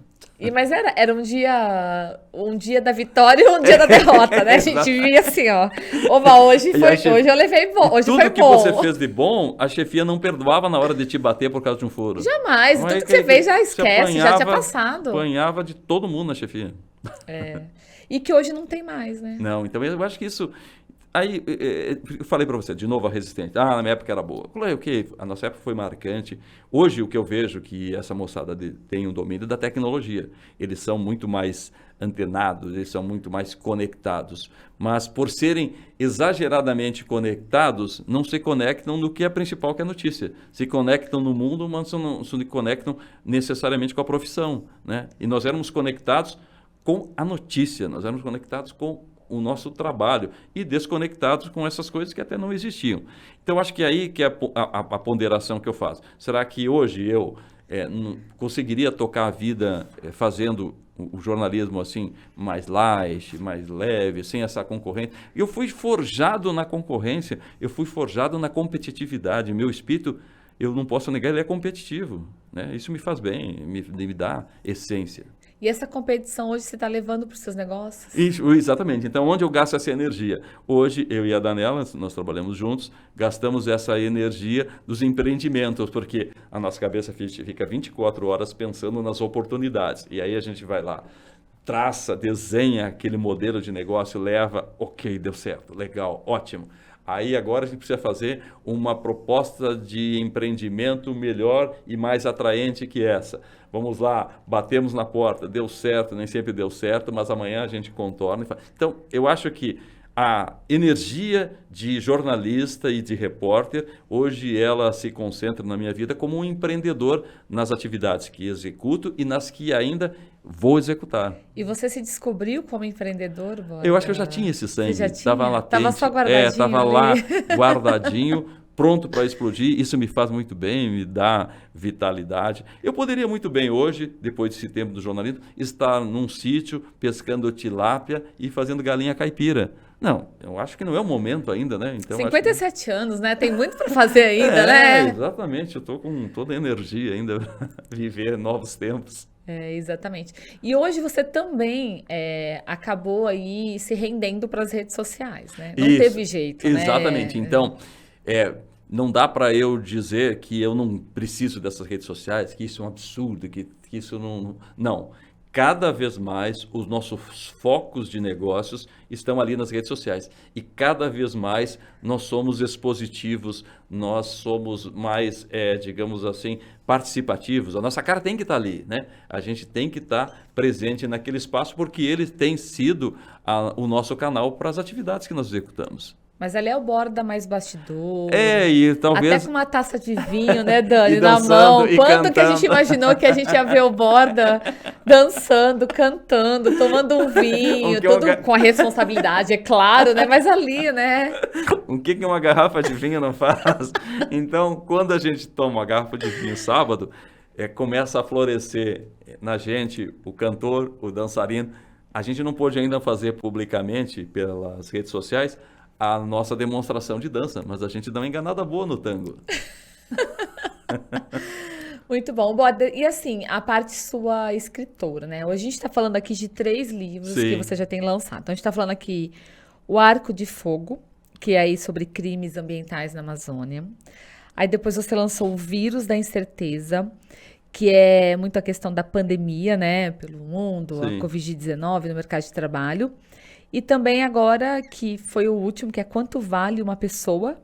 Mas era um dia da vitória e um dia da derrota, né? A gente via assim, ó. Oba, hoje eu levei bom, hoje foi bom. Tudo que você fez de bom, a chefia não perdoava na hora de te bater por causa de um furo. Jamais, tudo que você fez já esquece, já tinha passado. Apanhava de todo mundo na chefia. E que hoje não tem mais, né? Não, então eu acho que isso... Aí, eu falei para você, de novo a Resistente. Na minha época era boa. Falei, ok, a nossa época foi marcante. Hoje, o que eu vejo que essa moçada tem um domínio da tecnologia. Eles são muito mais antenados, eles são muito mais conectados. Mas, por serem exageradamente conectados, não se conectam no que é principal, que é a notícia. Se conectam no mundo, mas não se conectam necessariamente com a profissão, né? E nós éramos conectados com a notícia, nós éramos conectados com o nosso trabalho e desconectados com essas coisas que até não existiam. Então, acho que aí que é a ponderação que eu faço. Será que hoje eu conseguiria tocar a vida fazendo o jornalismo assim mais light, mais leve, sem essa concorrência? Eu fui forjado na concorrência, eu fui forjado na competitividade. Meu espírito, eu não posso negar, ele é competitivo, né? Isso me faz bem, me dá essência. E essa competição hoje você está levando para os seus negócios? Isso, exatamente. Então, onde eu gasto essa energia? Hoje, eu e a Daniela, nós trabalhamos juntos, gastamos essa energia dos empreendimentos, porque a nossa cabeça fica 24 horas pensando nas oportunidades. E aí a gente vai lá, traça, desenha aquele modelo de negócio, leva, ok, deu certo, legal, ótimo. Aí agora a gente precisa fazer uma proposta de empreendimento melhor e mais atraente que essa. Vamos lá, batemos na porta, deu certo, nem sempre deu certo, mas amanhã a gente contorna e faz. Então, eu acho que a energia de jornalista e de repórter, hoje ela se concentra na minha vida como um empreendedor nas atividades que executo e nas que ainda vou executar. E você se descobriu como empreendedor, Borda? Eu acho que eu já tinha esse sangue. Você já tinha? Estava latente. Estava só guardadinho estava ali. lá guardadinho, pronto para explodir. Isso me faz muito bem, me dá vitalidade. Eu poderia muito bem hoje, depois desse tempo do jornalismo, estar num sítio pescando tilápia e fazendo galinha caipira. Não, eu acho que não é o momento ainda, né? Então, 57 anos, né? Tem muito para fazer ainda, né? Exatamente. Eu estou com toda a energia ainda para viver novos tempos. Exatamente. E hoje você também acabou aí se rendendo para as redes sociais, né? Não teve jeito, né? Exatamente. Então, não dá para eu dizer que eu não preciso dessas redes sociais, que isso é um absurdo, que isso não... Não. Cada vez mais os nossos focos de negócios estão ali nas redes sociais. E cada vez mais nós somos expositivos, nós somos mais, digamos assim, participativos. A nossa cara tem que estar ali, né? A gente tem que estar presente naquele espaço porque ele tem sido o nosso canal para as atividades que nós executamos. Mas ali é o Borda mais bastidor. E talvez... Até com uma taça de vinho, né, Dani, e na mão. e Quando cantando. que a gente imaginou que a gente ia ver o Borda dançando, cantando, tomando um vinho, tudo com a responsabilidade, é claro, né? Mas ali, né? O que uma garrafa de vinho não faz? Então, quando a gente toma uma garrafa de vinho sábado, começa a florescer na gente o cantor, o dançarino. A gente não pôde ainda fazer publicamente pelas redes sociais a nossa demonstração de dança, mas a gente dá uma enganada boa no tango. Muito bom. Borda, e assim, a parte sua escritora, né? Hoje a gente está falando aqui de 3 livros que você já tem lançado. Então, a gente está falando aqui O Arco de Fogo, que é aí sobre crimes ambientais na Amazônia. Aí depois você lançou O Vírus da Incerteza, que é muito a questão da pandemia, né? Pelo mundo, a Covid-19 no mercado de trabalho. E também agora, que foi o último, que é Quanto Vale uma Pessoa,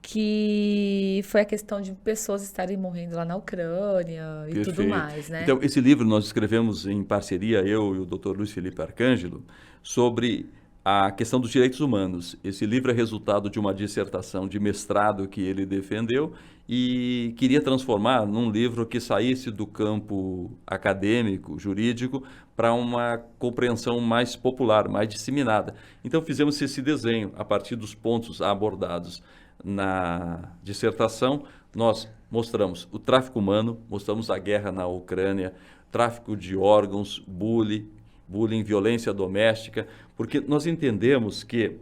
que foi a questão de pessoas estarem morrendo lá na Ucrânia e Perfeito. tudo mais, né? Então, esse livro nós escrevemos em parceria, eu e o Dr. Luiz Felipe Arcângelo, sobre a questão dos direitos humanos. Esse livro é resultado de uma dissertação de mestrado que ele defendeu e queria transformar num livro que saísse do campo acadêmico, jurídico, para uma compreensão mais popular, mais disseminada. Então fizemos esse desenho a partir dos pontos abordados na dissertação. Nós mostramos o tráfico humano, mostramos a guerra na Ucrânia, tráfico de órgãos, bullying, violência doméstica, porque nós entendemos que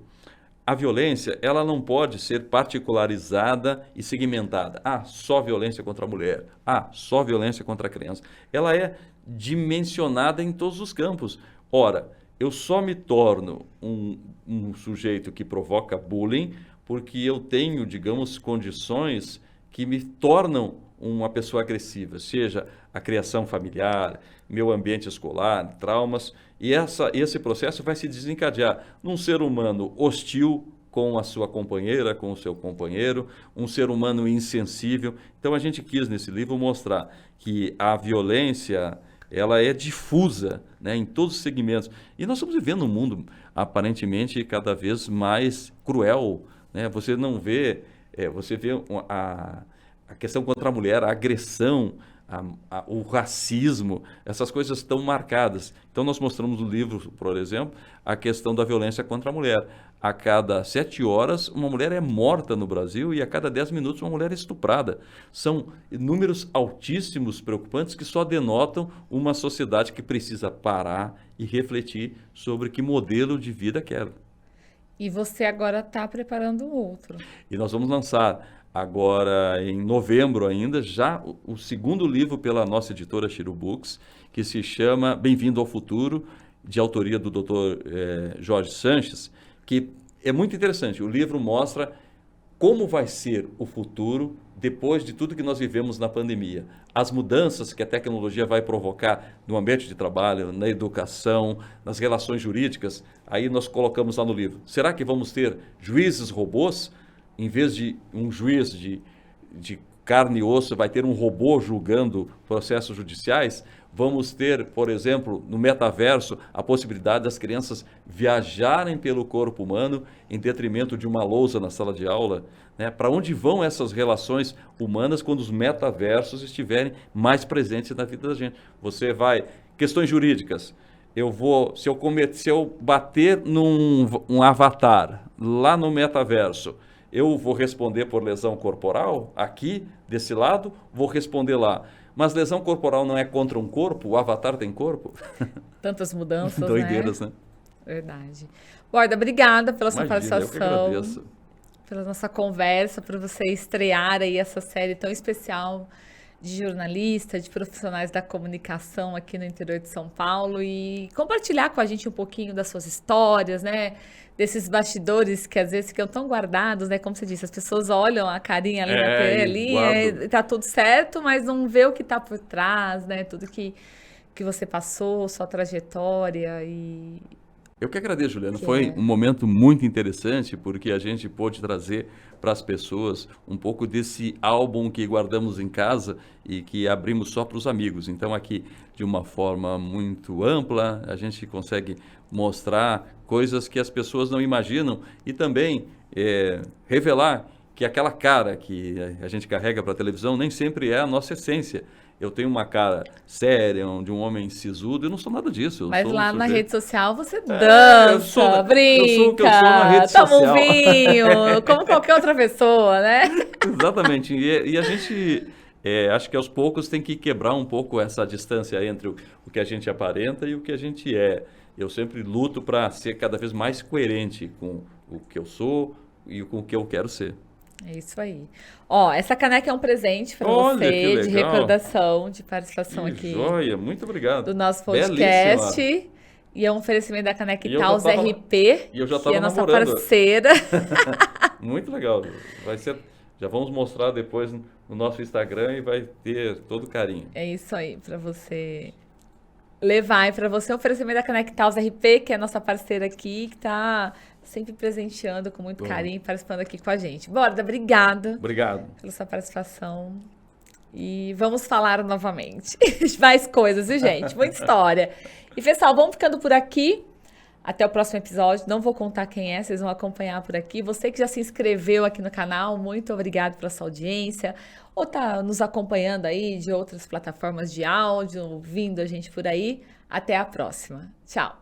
a violência, ela não pode ser particularizada e segmentada. Só violência contra a mulher. Só violência contra a criança. Ela é dimensionada em todos os campos. Ora, eu só me torno um sujeito que provoca bullying porque eu tenho, digamos, condições que me tornam uma pessoa agressiva, seja a criação familiar, meu ambiente escolar, traumas, e esse processo vai se desencadear num ser humano hostil com a sua companheira, com o seu companheiro, um ser humano insensível. Então a gente quis nesse livro mostrar que a violência, ela é difusa, né, em todos os segmentos. E nós estamos vivendo um mundo aparentemente cada vez mais cruel, né? Você não vê, você vê a questão contra a mulher, a agressão, o racismo, essas coisas estão marcadas. Então nós mostramos no livro, por exemplo, a questão da violência contra a mulher. A cada 7 horas, uma mulher é morta no Brasil e a cada 10 minutos, uma mulher é estuprada. São números altíssimos, preocupantes, que só denotam uma sociedade que precisa parar e refletir sobre que modelo de vida quer. E você agora está preparando um outro. E nós vamos lançar agora em novembro ainda, já o segundo livro pela nossa editora Shiro Books, que se chama Bem-vindo ao Futuro, de autoria do Dr. Jorge Sanches, que é muito interessante. O livro mostra como vai ser o futuro depois de tudo que nós vivemos na pandemia. As mudanças que a tecnologia vai provocar no ambiente de trabalho, na educação, nas relações jurídicas, aí nós colocamos lá no livro. Será que vamos ter juízes robôs? Em vez de um juiz de carne e osso, vai ter um robô julgando processos judiciais? Vamos ter, por exemplo, no metaverso, a possibilidade das crianças viajarem pelo corpo humano em detrimento de uma lousa na sala de aula, né? Para onde vão essas relações humanas quando os metaversos estiverem mais presentes na vida da gente? Você vai... Questões jurídicas. Se eu bater num avatar lá no metaverso, eu vou responder por lesão corporal aqui, desse lado, vou responder lá. Mas lesão corporal não é contra um corpo? O avatar tem corpo? Tantas mudanças, Doideiras, né? Verdade. Borda, obrigada pela sua participação. Eu que agradeço. Pela nossa conversa, por você estrear aí essa série tão especial de jornalista, de profissionais da comunicação aqui no interior de São Paulo e compartilhar com a gente um pouquinho das suas histórias, né? Desses bastidores que às vezes ficam tão guardados, né? Como você disse, as pessoas olham a carinha ali na tela, tá tudo certo, mas não vê o que tá por trás, né? Tudo que você passou, sua trajetória e... Eu que agradeço, Juliana. Foi um momento muito interessante, porque a gente pôde trazer para as pessoas um pouco desse álbum que guardamos em casa e que abrimos só para os amigos. Então, aqui, de uma forma muito ampla, a gente consegue mostrar coisas que as pessoas não imaginam e também revelar que aquela cara que a gente carrega para a televisão nem sempre é a nossa essência. Eu tenho uma cara séria, de um homem sisudo, eu não sou nada disso. Mas lá na rede social você dança, brinca, eu sou o que eu sou na rede toma social. um vinho, como qualquer outra pessoa, né? Exatamente. E a gente, acho que aos poucos tem que quebrar um pouco essa distância entre o que a gente aparenta e o que a gente é. Eu sempre luto para ser cada vez mais coerente com o que eu sou e com o que eu quero ser. É isso aí. Ó, essa caneca é um presente para você, de recordação, de participação que aqui. Joia, muito obrigado. Do nosso podcast. Belíssima. E é um oferecimento da Caneca Itaús RP, e eu já que é nossa namorando. parceira. Muito legal. Vai ser, já vamos mostrar depois no nosso Instagram e vai ter todo carinho. É isso aí, para você levar. E para você, um oferecimento da Caneca Itaús RP, que é nossa parceira aqui, que está sempre presenteando com muito carinho, participando aqui com a gente. Borda, obrigada. Obrigado. Pela sua participação. E vamos falar novamente. Mais coisas, viu, gente? Muita história. E, pessoal, vamos ficando por aqui. Até o próximo episódio. Não vou contar quem é, vocês vão acompanhar por aqui. Você que já se inscreveu aqui no canal, muito obrigado pela sua audiência. Ou tá nos acompanhando aí de outras plataformas de áudio, ouvindo a gente por aí. Até a próxima. Tchau.